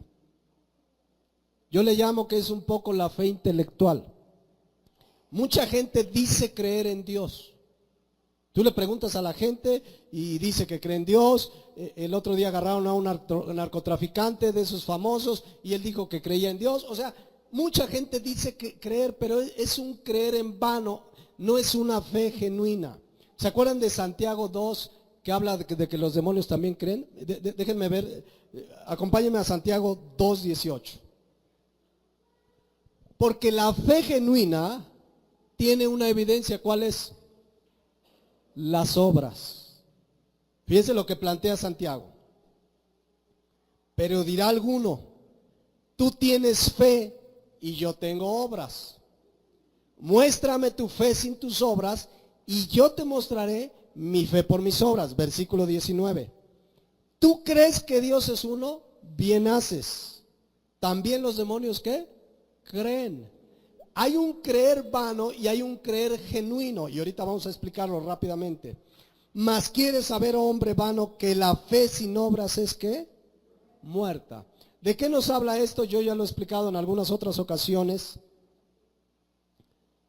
Yo le llamo que es un poco la fe intelectual. Mucha gente dice creer en Dios. Tú le preguntas a la gente y dice que cree en Dios. El otro día agarraron a un narcotraficante de esos famosos y él dijo que creía en Dios. O sea, mucha gente dice que creer, pero es un creer en vano, no es una fe genuina. ¿Se acuerdan de Santiago 2, que habla de que los demonios también creen? Déjenme ver, acompáñenme a Santiago 2:18. Porque la fe genuina tiene una evidencia. ¿Cuál es? Las obras. Fíjense lo que plantea Santiago. Pero dirá alguno: tú tienes fe y yo tengo obras. Muéstrame tu fe sin tus obras y yo te mostraré mi fe por mis obras. Versículo 19. ¿Tú crees que Dios es uno? Bien haces. También los demonios, ¿qué? Creen. Hay un creer vano y hay un creer genuino, y ahorita vamos a explicarlo rápidamente. Mas quieres saber, hombre vano, que la fe sin obras es ¿qué? Muerta. ¿De qué nos habla esto? Yo ya lo he explicado en algunas otras ocasiones.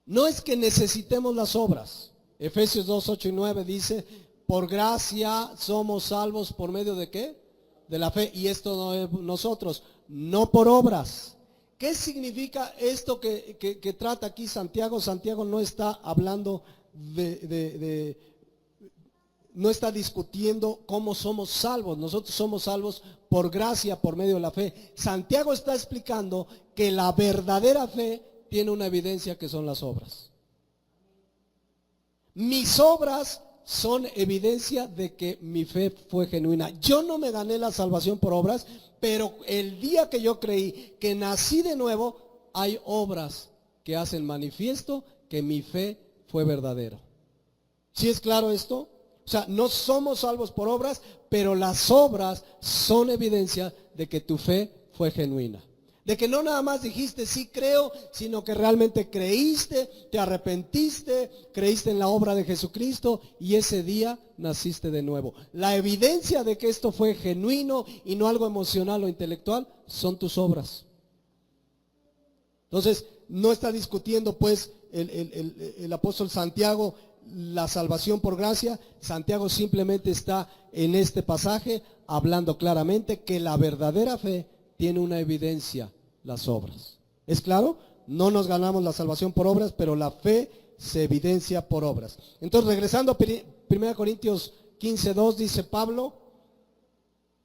No es que necesitemos las obras. Efesios 2, 8 y 9 dice: por gracia somos salvos por medio de ¿qué? De la fe. Y esto no es nosotros, no por obras. ¿Qué significa esto que trata aquí Santiago? Santiago no está hablando no está discutiendo cómo somos salvos. Nosotros somos salvos por gracia, por medio de la fe. Santiago está explicando que la verdadera fe tiene una evidencia, que son las obras. Mis obras son evidencia de que mi fe fue genuina. Yo no me gané la salvación por obras, pero el día que yo creí que nací de nuevo, hay obras que hacen manifiesto que mi fe fue verdadera. ¿Sí es claro esto? O sea, no somos salvos por obras, pero las obras son evidencia de que tu fe fue genuina. De que no nada más dijiste sí creo, sino que realmente creíste, te arrepentiste, creíste en la obra de Jesucristo y ese día naciste de nuevo. La evidencia de que esto fue genuino y no algo emocional o intelectual son tus obras. Entonces, no está discutiendo pues el apóstol Santiago la salvación por gracia. Santiago simplemente está en este pasaje hablando claramente que la verdadera fe tiene una evidencia, las obras. ¿Es claro? No nos ganamos la salvación por obras, pero la fe se evidencia por obras. Entonces, regresando a 1 Corintios 15:2, dice Pablo: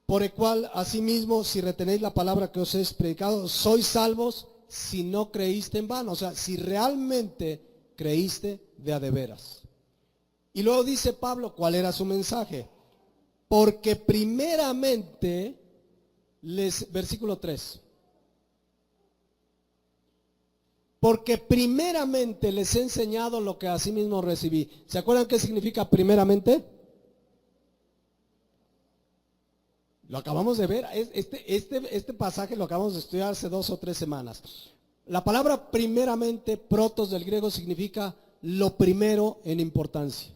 por el cual asimismo, si retenéis la palabra que os he predicado, sois salvos si no creíste en vano. O sea, si realmente creíste de a de veras. Y luego dice Pablo, ¿cuál era su mensaje? Porque primeramente versículo 3. Porque primeramente les he enseñado lo que asimismo recibí. ¿Se acuerdan qué significa primeramente? Lo acabamos de ver. Este pasaje lo acabamos de estudiar hace 2 o 3 semanas. La palabra primeramente, protos del griego, significa lo primero en importancia.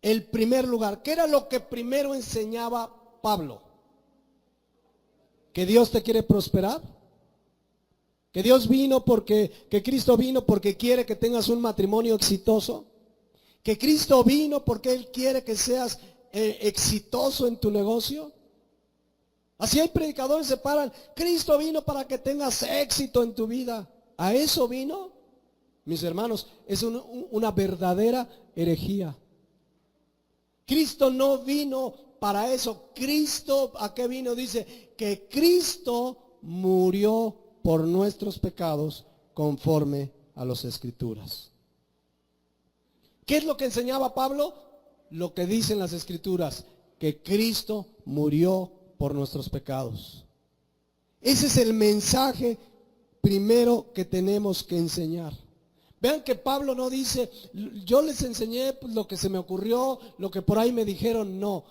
El primer lugar. ¿Qué era lo que primero enseñaba Pablo? ¿Que Dios te quiere prosperar? ¿Que Dios vino que Cristo vino porque quiere que tengas un matrimonio exitoso? ¿Que Cristo vino porque Él quiere que seas exitoso en tu negocio? Así hay predicadores que se paran, Cristo vino para que tengas éxito en tu vida. ¿A eso vino? Mis hermanos, es una verdadera herejía. Cristo no vino para eso. Cristo, ¿a qué vino? Dice que Cristo murió por nuestros pecados conforme a las Escrituras. ¿Qué es lo que enseñaba Pablo? Lo que dicen las Escrituras, que Cristo murió por nuestros pecados. Ese es el mensaje primero que tenemos que enseñar. Vean que Pablo no dice, yo les enseñé lo que se me ocurrió, lo que por ahí me dijeron. No.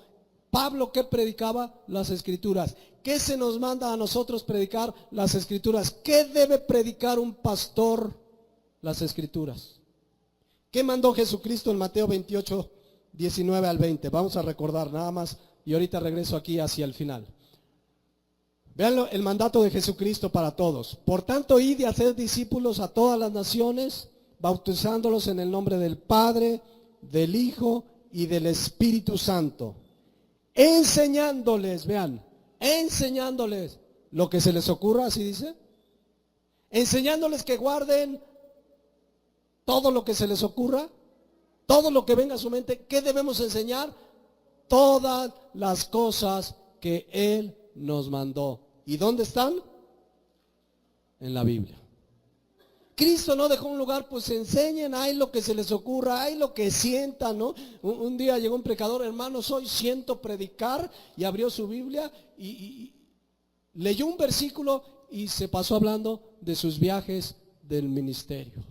Pablo, ¿qué predicaba? Las Escrituras. ¿Qué se nos manda a nosotros predicar? Las Escrituras. ¿Qué debe predicar un pastor? Las Escrituras. ¿Qué mandó Jesucristo en Mateo 28, 19 al 20? Vamos a recordar nada más y ahorita regreso aquí hacia el final. Vean el mandato de Jesucristo para todos. Por tanto, id y haced discípulos a todas las naciones, bautizándolos en el nombre del Padre, del Hijo y del Espíritu Santo. Enseñándoles, vean, enseñándoles lo que se les ocurra, así dice. Enseñándoles que guarden todo lo que se les ocurra, todo lo que venga a su mente. ¿Qué debemos enseñar? Todas las cosas que Él nos mandó. ¿Y dónde están? En la Biblia. Cristo no dejó un lugar, pues enseñen, hay lo que se les ocurra, hay lo que sientan, ¿no? Un día llegó un predicador, hermanos, hoy siento predicar, y abrió su Biblia y leyó un versículo y se pasó hablando de sus viajes del ministerio.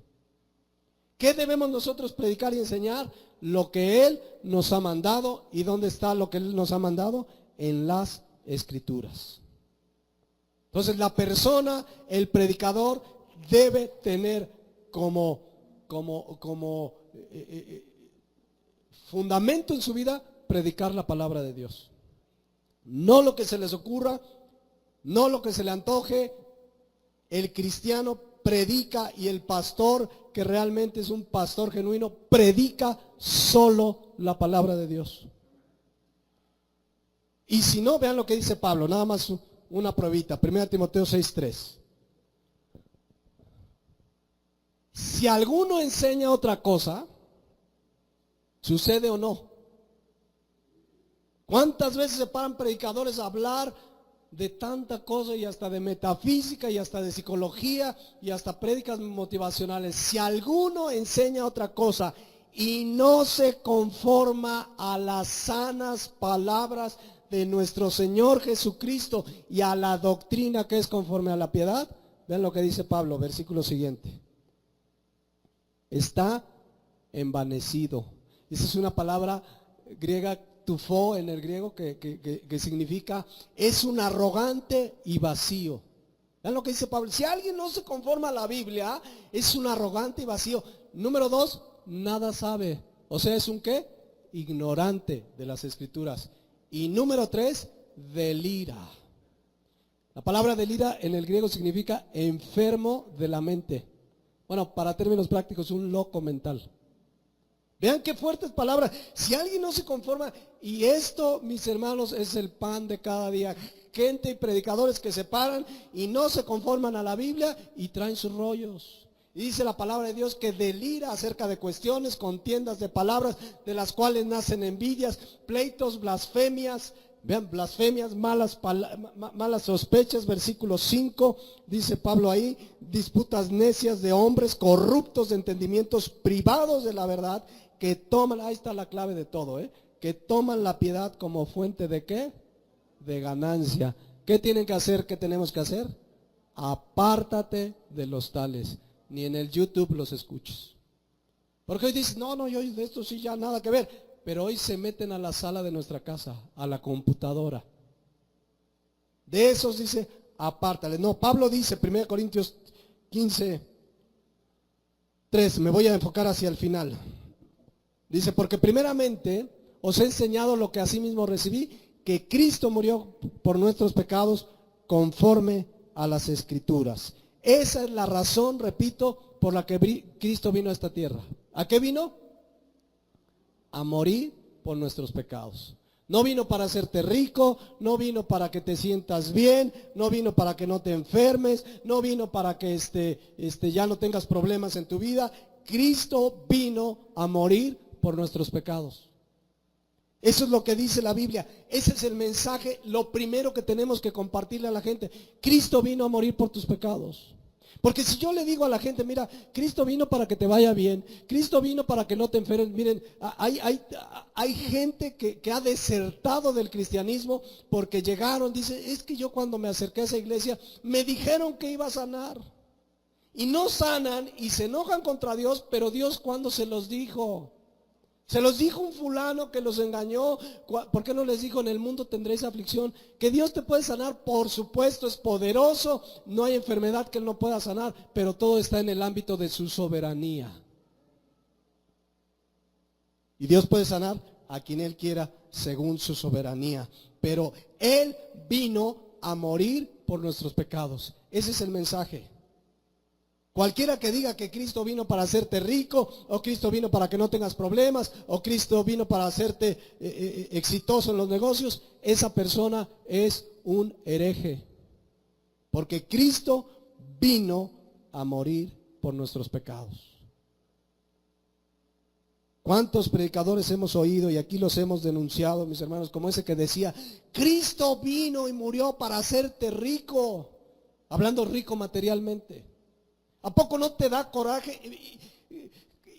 ¿Qué debemos nosotros predicar y enseñar? Lo que Él nos ha mandado. ¿Y dónde está lo que Él nos ha mandado? En las Escrituras. Entonces la persona, el predicador, debe tener como fundamento en su vida predicar la palabra de Dios. No lo que se les ocurra, no lo que se le antoje. El cristiano predica, y el pastor, que realmente es un pastor genuino, predica solo la palabra de Dios. Y si no, vean lo que dice Pablo, nada más una pruebita. 1 Timoteo 6:3. Si alguno enseña otra cosa, ¿sucede o no? ¿Cuántas veces se paran predicadores a hablar de tanta cosa, y hasta de metafísica, y hasta de psicología, y hasta prédicas motivacionales? Si alguno enseña otra cosa y no se conforma a las sanas palabras de nuestro Señor Jesucristo y a la doctrina que es conforme a la piedad, vean lo que dice Pablo, versículo siguiente. Está envanecido. Esa es una palabra griega tufo en el griego que significa es un arrogante y vacío. Vean lo que dice Pablo. Si alguien no se conforma a la Biblia, es un arrogante y vacío. Número 2, nada sabe. O sea, es un ¿qué? Ignorante de las Escrituras. Y número 3, delira. La palabra delira en el griego significa enfermo de la mente. Bueno, para términos prácticos, un loco mental. Vean qué fuertes palabras. Si alguien no se conforma, y esto, mis hermanos, es el pan de cada día. Gente y predicadores que se paran y no se conforman a la Biblia y traen sus rollos. Y dice la palabra de Dios que delira acerca de cuestiones, contiendas de palabras, de las cuales nacen envidias, pleitos, blasfemias. Vean, blasfemias, malas sospechas, versículo 5, dice Pablo ahí, disputas necias de hombres corruptos de entendimientos, privados de la verdad, que toman, ahí está la clave de todo, que toman la piedad como fuente de ¿qué? De ganancia. ¿Qué tienen que hacer? ¿Qué tenemos que hacer? Apártate de los tales, ni en el YouTube los escuches. Porque hoy dices, no, yo de esto sí ya nada que ver. Pero hoy se meten a la sala de nuestra casa, a la computadora. De esos dice, apártale. No, Pablo dice, 1 Corintios 15, 3, me voy a enfocar hacia el final. Dice, porque primeramente os he enseñado lo que asimismo recibí, que Cristo murió por nuestros pecados conforme a las Escrituras. Esa es la razón, repito, por la que Cristo vino a esta tierra. ¿A qué vino? A morir por nuestros pecados. No vino para hacerte rico, no vino para que te sientas bien, no vino para que no te enfermes, no vino para que ya no tengas problemas en tu vida. Cristo vino a morir por nuestros pecados. Eso es lo que dice la Biblia. Ese es el mensaje, lo primero que tenemos que compartirle a la gente. Cristo vino a morir por tus pecados. Porque si yo le digo a la gente, mira, Cristo vino para que te vaya bien, Cristo vino para que no te enfermes. Miren, hay gente que ha desertado del cristianismo porque llegaron, dice, es que yo cuando me acerqué a esa iglesia me dijeron que iba a sanar. Y no sanan y se enojan contra Dios, pero Dios ¿cuándo se los dijo? Se los dijo un fulano que los engañó. ¿Por qué no les dijo en el mundo tendréis aflicción? Que Dios te puede sanar, por supuesto, es poderoso. No hay enfermedad que Él no pueda sanar, pero todo está en el ámbito de su soberanía. Y Dios puede sanar a quien Él quiera según su soberanía. Pero Él vino a morir por nuestros pecados. Ese es el mensaje. Cualquiera que diga que Cristo vino para hacerte rico, o Cristo vino para que no tengas problemas, o Cristo vino para hacerte exitoso en los negocios, esa persona es un hereje. Porque Cristo vino a morir por nuestros pecados. ¿Cuántos predicadores hemos oído y aquí los hemos denunciado, mis hermanos, como ese que decía, Cristo vino y murió para hacerte rico, hablando rico materialmente? ¿A poco no te da coraje?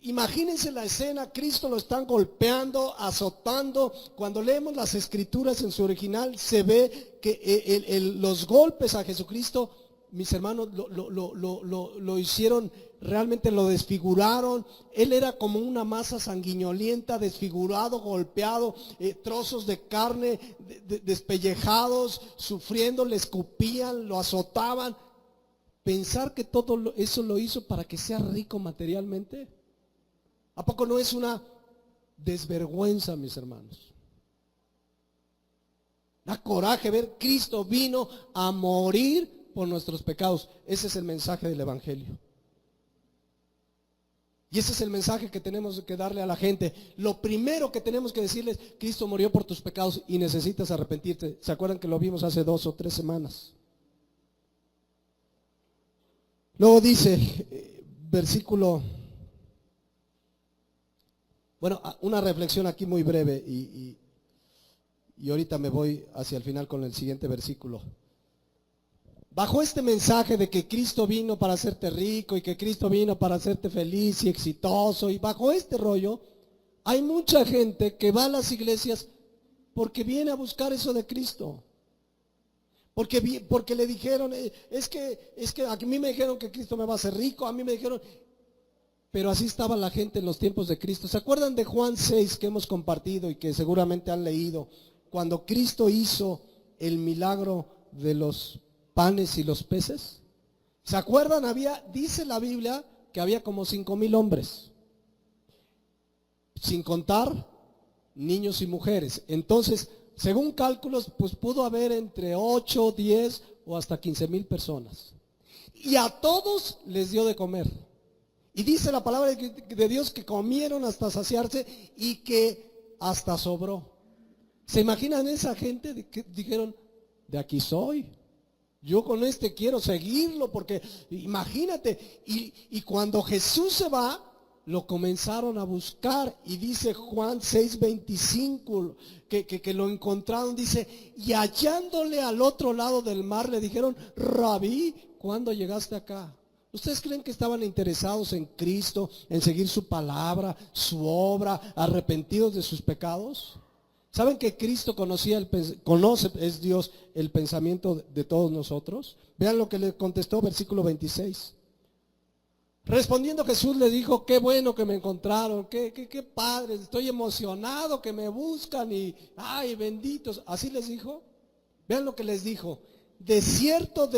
Imagínense la escena, Cristo lo están golpeando, azotando. Cuando leemos las Escrituras en su original, se ve que los golpes a Jesucristo, mis hermanos, lo hicieron, realmente lo desfiguraron. Él era como una masa sanguinolenta, desfigurado, golpeado, trozos de carne despellejados, sufriendo, le escupían, lo azotaban. Pensar que todo eso lo hizo para que sea rico materialmente, ¿a poco no es una desvergüenza, mis hermanos? Da coraje ver, Cristo vino a morir por nuestros pecados. Ese es el mensaje del Evangelio. Y ese es el mensaje que tenemos que darle a la gente. Lo primero que tenemos que decirles, Cristo murió por tus pecados y necesitas arrepentirte. ¿Se acuerdan que lo vimos hace 2 o 3 semanas? Luego dice, versículo, bueno, una reflexión aquí muy breve y ahorita me voy hacia el final con el siguiente versículo. Bajo este mensaje de que Cristo vino para hacerte rico y que Cristo vino para hacerte feliz y exitoso, y bajo este rollo, hay mucha gente que va a las iglesias porque viene a buscar eso de Cristo. Porque le dijeron, es que a mí me dijeron que Cristo me va a hacer rico, a mí me dijeron, Pero así estaba la gente en los tiempos de Cristo. ¿Se acuerdan de Juan 6 que hemos compartido y que seguramente han leído? Cuando Cristo hizo el milagro de los panes y los peces. ¿Se acuerdan? Dice la Biblia que había como 5,000 hombres, sin contar niños y mujeres. Entonces, según cálculos, pues pudo haber entre 8, 10 o hasta 15,000 personas. Y a todos les dio de comer. Y dice la palabra de Dios que comieron hasta saciarse y que hasta sobró. ¿Se imaginan esa gente que dijeron, de aquí soy? Yo con este quiero seguirlo, porque imagínate. Y cuando Jesús se va, lo comenzaron a buscar. Y dice Juan 6:25 que lo encontraron. Dice, y hallándole al otro lado del mar, le dijeron, Rabí, ¿cuándo llegaste acá? ¿Ustedes creen que estaban interesados en Cristo, en seguir su palabra, su obra, arrepentidos de sus pecados? ¿Saben que Cristo conoce, es Dios, el pensamiento de todos nosotros? Vean lo que le contestó, versículo 26. Respondiendo Jesús le dijo, qué bueno que me encontraron, qué padre, estoy emocionado que me buscan y, ay, benditos. Así les dijo. Vean lo que les dijo. De cierto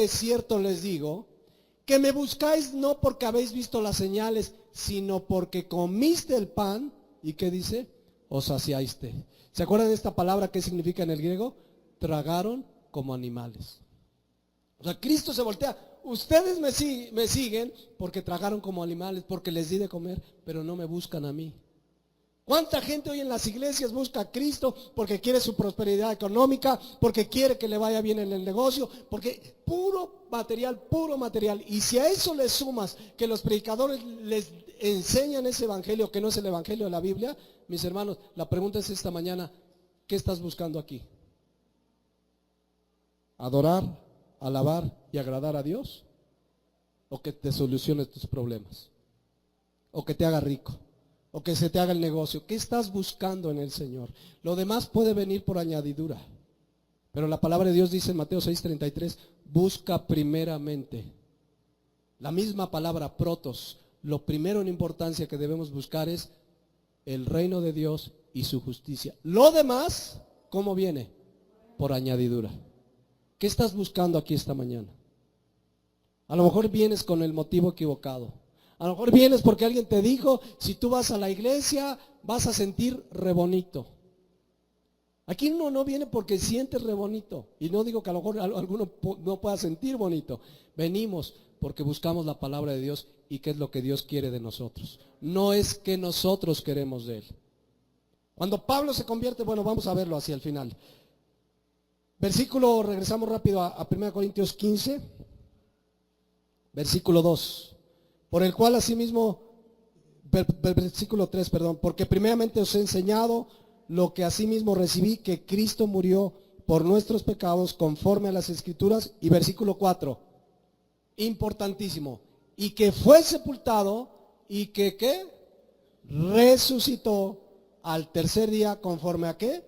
les digo, que me buscáis no porque habéis visto las señales, sino porque comiste el pan. ¿Y qué dice? Os saciaste. ¿Se acuerdan de esta palabra? ¿Qué significa en el griego? Tragaron como animales. O sea, Cristo se voltea. Ustedes me siguen porque tragaron como animales, porque les di de comer, pero no me buscan a mí. ¿Cuánta gente hoy en las iglesias busca a Cristo porque quiere su prosperidad económica, porque quiere que le vaya bien en el negocio, porque puro material? Y si a eso le sumas que los predicadores les enseñan ese evangelio que no es el evangelio de la Biblia, mis hermanos, la pregunta es esta mañana, ¿qué estás buscando aquí? ¿Adorar, alabar y agradar a Dios? ¿O que te solucione tus problemas? ¿O que te haga rico? ¿O que se te haga el negocio? ¿Qué estás buscando en el Señor? Lo demás puede venir por añadidura. Pero la palabra de Dios dice en Mateo 6:33, busca primeramente. La misma palabra protos, lo primero en importancia que debemos buscar es el reino de Dios y su justicia. Lo demás, ¿cómo viene? Por añadidura. ¿Qué estás buscando aquí esta mañana? A lo mejor vienes con el motivo equivocado. A lo mejor vienes porque alguien te dijo, si tú vas a la iglesia, vas a sentir re bonito. Aquí uno no viene porque siente re bonito. Y no digo que a lo mejor alguno no pueda sentir bonito. Venimos porque buscamos la palabra de Dios y qué es lo que Dios quiere de nosotros. No es que nosotros queremos de Él. Cuando Pablo se convierte, bueno, vamos a verlo hacia el final. Regresamos rápido a 1 Corintios 15, versículo 2. Por el cual asimismo, versículo 3, perdón, porque primeramente os he enseñado lo que asimismo recibí, que Cristo murió por nuestros pecados conforme a las Escrituras. Y versículo 4, importantísimo, y que fue sepultado y que ¿qué? Resucitó al tercer día conforme a ¿qué?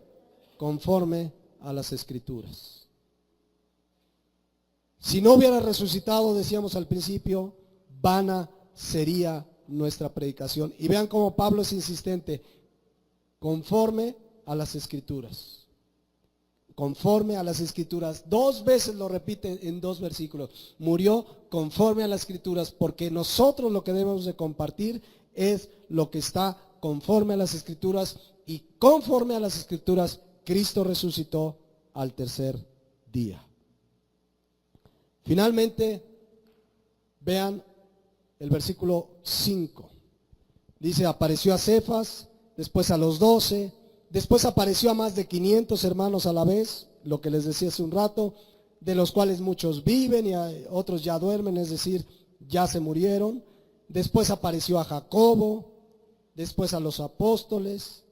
Conforme a las Escrituras. Si no hubiera resucitado, decíamos al principio, vana sería nuestra predicación. Y vean cómo Pablo es insistente, conforme a las Escrituras. Conforme a las Escrituras. 2 veces lo repite en 2 versículos. Murió conforme a las Escrituras, porque nosotros lo que debemos de compartir es lo que está conforme a las Escrituras, y conforme a las Escrituras Cristo resucitó al tercer día. Finalmente, vean el versículo 5. Dice, apareció a Cefas, después a los 12, después apareció a más de 500 hermanos a la vez, lo que les decía hace un rato, de los cuales muchos viven y otros ya duermen, es decir, ya se murieron. Después apareció a Jacobo, después a los apóstoles,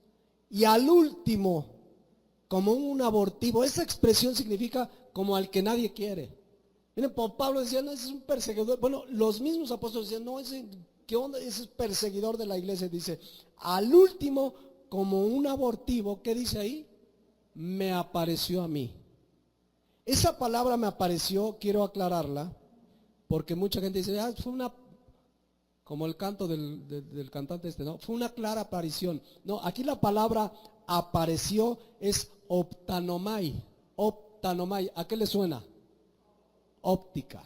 y al último, como un abortivo. Esa expresión significa como al que nadie quiere. Miren, Pablo decía, no, ese es un perseguidor. Bueno, los mismos apóstoles decían, no, ¿qué onda? Ese es perseguidor de la iglesia. Dice, al último, como un abortivo, ¿qué dice ahí? Me apareció a mí. Esa palabra me apareció, quiero aclararla, porque mucha gente dice, fue como el canto del cantante este, ¿no? Fue una clara aparición. No, aquí la palabra apareció es optanomai. Optanomai, ¿a qué le suena? Óptica.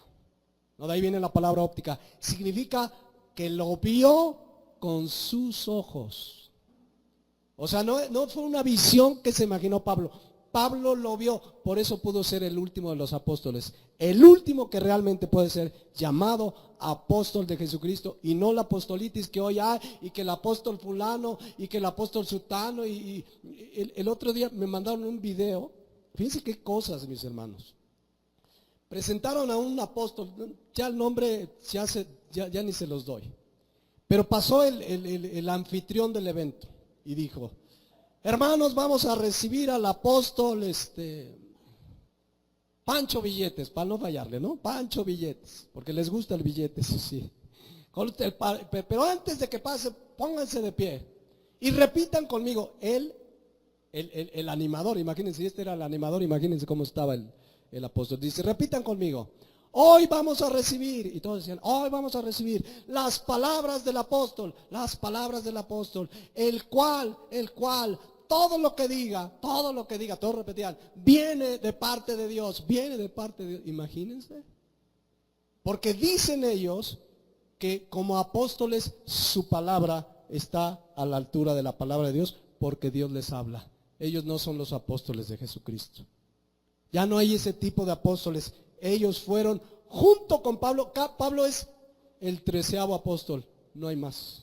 No, de ahí viene la palabra óptica. Significa que lo vio con sus ojos. O sea, no fue una visión que se imaginó Pablo. Pablo lo vio, por eso pudo ser el último de los apóstoles. El último que realmente puede ser llamado apóstol de Jesucristo, y no la apostolitis que hoy hay, y que el apóstol fulano, y que el apóstol sutano. Y el otro día me mandaron un video. Fíjense qué cosas, mis hermanos. Presentaron a un apóstol, ya el nombre ya ni se los doy. Pero pasó el anfitrión del evento y dijo: hermanos, vamos a recibir al apóstol Pancho Billetes, para no fallarle, ¿no? Pancho Billetes, porque les gusta el billete, sí. Pero antes de que pase, pónganse de pie y repitan conmigo. El animador, imagínense, si este era el animador, imagínense cómo estaba el apóstol. Dice, repitan conmigo: hoy vamos a recibir, y todos decían, hoy vamos a recibir las palabras del apóstol, el cual, todo lo que diga, todos repetían, viene de parte de Dios. Imagínense. Porque dicen ellos que como apóstoles su palabra está a la altura de la palabra de Dios, porque Dios les habla. Ellos no son los apóstoles de Jesucristo. Ya no hay ese tipo de apóstoles. Ellos fueron junto con Pablo. Pablo es el 13º apóstol, no hay más.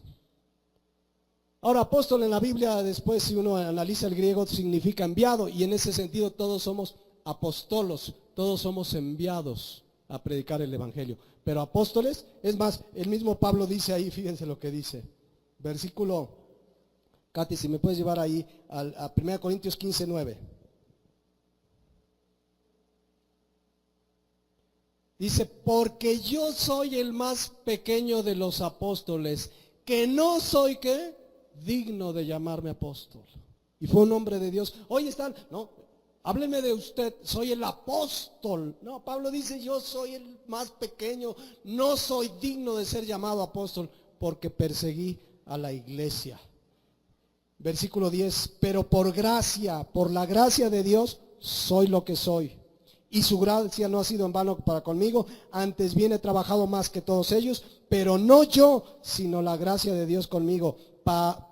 Ahora, apóstol en la Biblia, después si uno analiza el griego, significa enviado, y en ese sentido todos somos apóstolos, todos somos enviados a predicar el evangelio. Pero apóstoles, es más, el mismo Pablo dice ahí, fíjense lo que dice. Versículo, Katy, si me puedes llevar ahí a 1 Corintios 15:9. Dice, porque yo soy el más pequeño de los apóstoles, que no soy, ¿qué? Digno de llamarme apóstol. Y fue un hombre de Dios. Hoy están, no, háblenme de usted, soy el apóstol. No, Pablo dice, yo soy el más pequeño, no soy digno de ser llamado apóstol, porque perseguí a la iglesia. Versículo 10, pero por la gracia de Dios, soy lo que soy. Y su gracia no ha sido en vano para conmigo, antes bien he trabajado más que todos ellos, pero no yo, sino la gracia de Dios conmigo,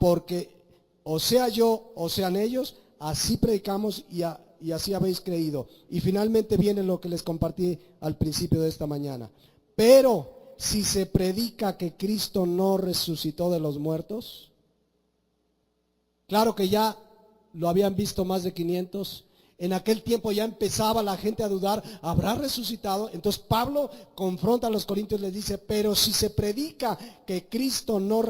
porque o sea yo o sean ellos, así predicamos y así habéis creído. Y finalmente viene lo que les compartí al principio de esta mañana. Pero si se predica que Cristo no resucitó de los muertos, claro que ya lo habían visto más de 500. En aquel tiempo ya empezaba la gente a dudar, ¿habrá resucitado? Entonces Pablo confronta a los corintios y les dice, pero si se predica que Cristo no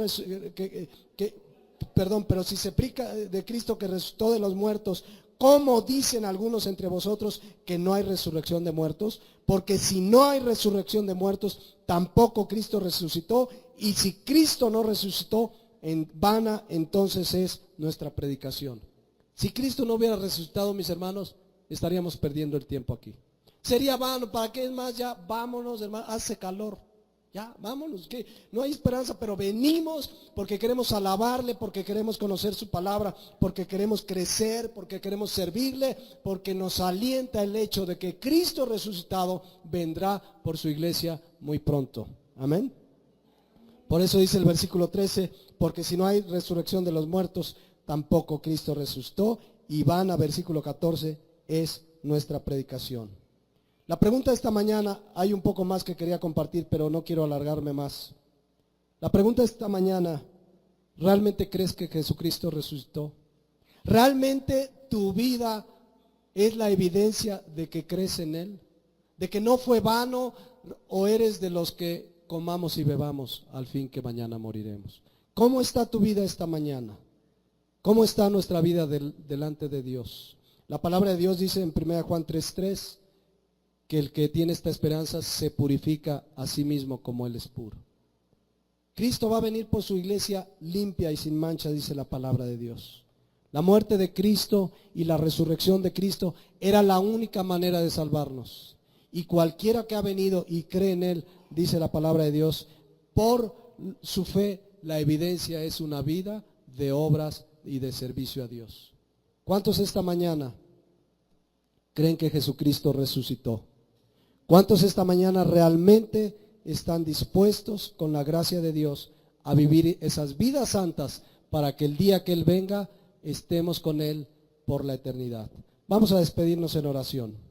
pero si se predica de Cristo que resucitó de los muertos, ¿cómo dicen algunos entre vosotros que no hay resurrección de muertos? Porque si no hay resurrección de muertos, tampoco Cristo resucitó, y si Cristo no resucitó, en vana entonces es nuestra predicación. Si Cristo no hubiera resucitado, mis hermanos, estaríamos perdiendo el tiempo aquí. Sería vano, ¿para qué más? Ya vámonos, hermano, hace calor. Ya, vámonos, que no hay esperanza, pero venimos porque queremos alabarle, porque queremos conocer su palabra, porque queremos crecer, porque queremos servirle, porque nos alienta el hecho de que Cristo resucitado vendrá por su iglesia muy pronto. Amén. Por eso dice el versículo 13, porque si no hay resurrección de los muertos, tampoco Cristo resucitó. Y vana, versículo 14, es nuestra predicación. La pregunta de esta mañana, hay un poco más que quería compartir, pero no quiero alargarme más. La pregunta de esta mañana, ¿realmente crees que Jesucristo resucitó? ¿Realmente tu vida es la evidencia de que crees en Él? ¿De que no fue vano, o eres de los que comamos y bebamos al fin que mañana moriremos? ¿Cómo está tu vida esta mañana? ¿Cómo está nuestra vida delante de Dios? La palabra de Dios dice en 1 Juan 3:3 que el que tiene esta esperanza se purifica a sí mismo como Él es puro. Cristo va a venir por su iglesia limpia y sin mancha, dice la palabra de Dios. La muerte de Cristo y la resurrección de Cristo era la única manera de salvarnos. Y cualquiera que ha venido y cree en Él, dice la palabra de Dios, por su fe, la evidencia es una vida de obras y de servicio a Dios. ¿Cuántos esta mañana creen que Jesucristo resucitó? ¿Cuántos esta mañana realmente están dispuestos con la gracia de Dios a vivir esas vidas santas para que el día que Él venga estemos con Él por la eternidad? Vamos a despedirnos en oración.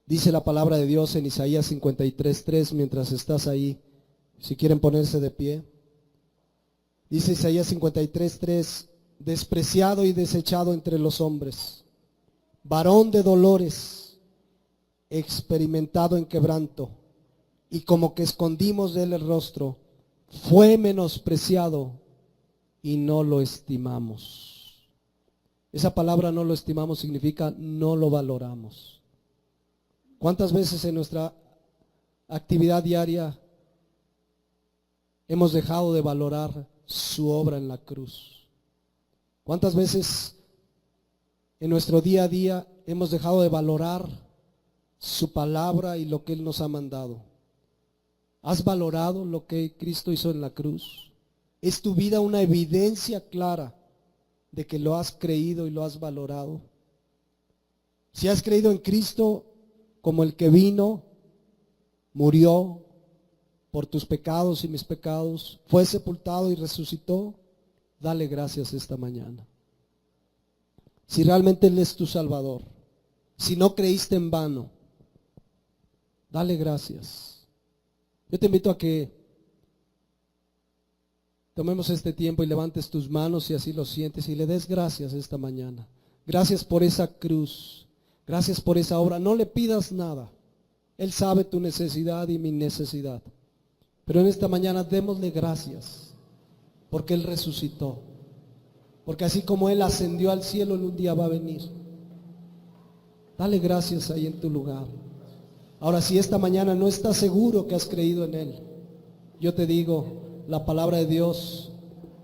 Dice la palabra de Dios en Isaías 53:3, mientras estás ahí, si quieren ponerse de pie. Dice Isaías 53:3, despreciado y desechado entre los hombres, varón de dolores, experimentado en quebranto, y como que escondimos de él el rostro, fue menospreciado y no lo estimamos. Esa palabra no lo estimamos significa no lo valoramos. ¿Cuántas veces en nuestra actividad diaria hemos dejado de valorar su obra en la cruz? ¿Cuántas veces en nuestro día a día hemos dejado de valorar su palabra y lo que Él nos ha mandado? ¿Has valorado lo que Cristo hizo en la cruz? ¿Es tu vida una evidencia clara de que lo has creído y lo has valorado? Si has creído en Cristo como el que vino, murió por tus pecados y mis pecados, fue sepultado y resucitó, dale gracias esta mañana. Si realmente Él es tu Salvador, si no creíste en vano, dale gracias. Yo te invito a que tomemos este tiempo y levantes tus manos si así lo sientes y le des gracias esta mañana. Gracias por esa cruz. Gracias por esa obra. No le pidas nada. Él sabe tu necesidad y mi necesidad. Pero en esta mañana démosle gracias porque Él resucitó. Porque así como Él ascendió al cielo, Él un día va a venir. Dale gracias ahí en tu lugar. Ahora, si esta mañana no estás seguro que has creído en Él, yo te digo, la palabra de Dios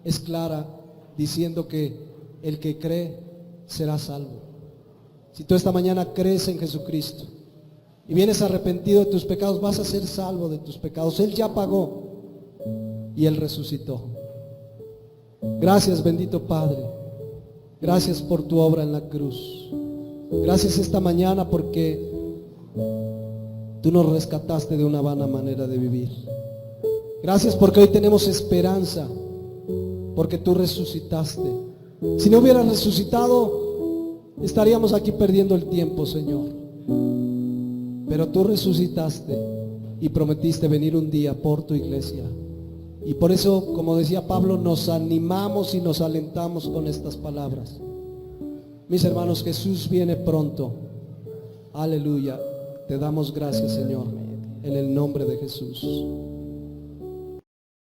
es clara diciendo que el que cree será salvo. Si tú esta mañana crees en Jesucristo y vienes arrepentido de tus pecados, vas a ser salvo de tus pecados. Él ya pagó y Él resucitó. Gracias, bendito Padre. Gracias por tu obra en la cruz. Gracias esta mañana porque tú nos rescataste de una vana manera de vivir. Gracias porque hoy tenemos esperanza, porque tú resucitaste. Si no hubieras resucitado, estaríamos aquí perdiendo el tiempo, Señor. Pero tú resucitaste y prometiste venir un día por tu iglesia. Y por eso, como decía Pablo, nos animamos y nos alentamos con estas palabras. Mis hermanos, Jesús viene pronto. Aleluya. Te damos gracias, Señor, en el nombre de Jesús.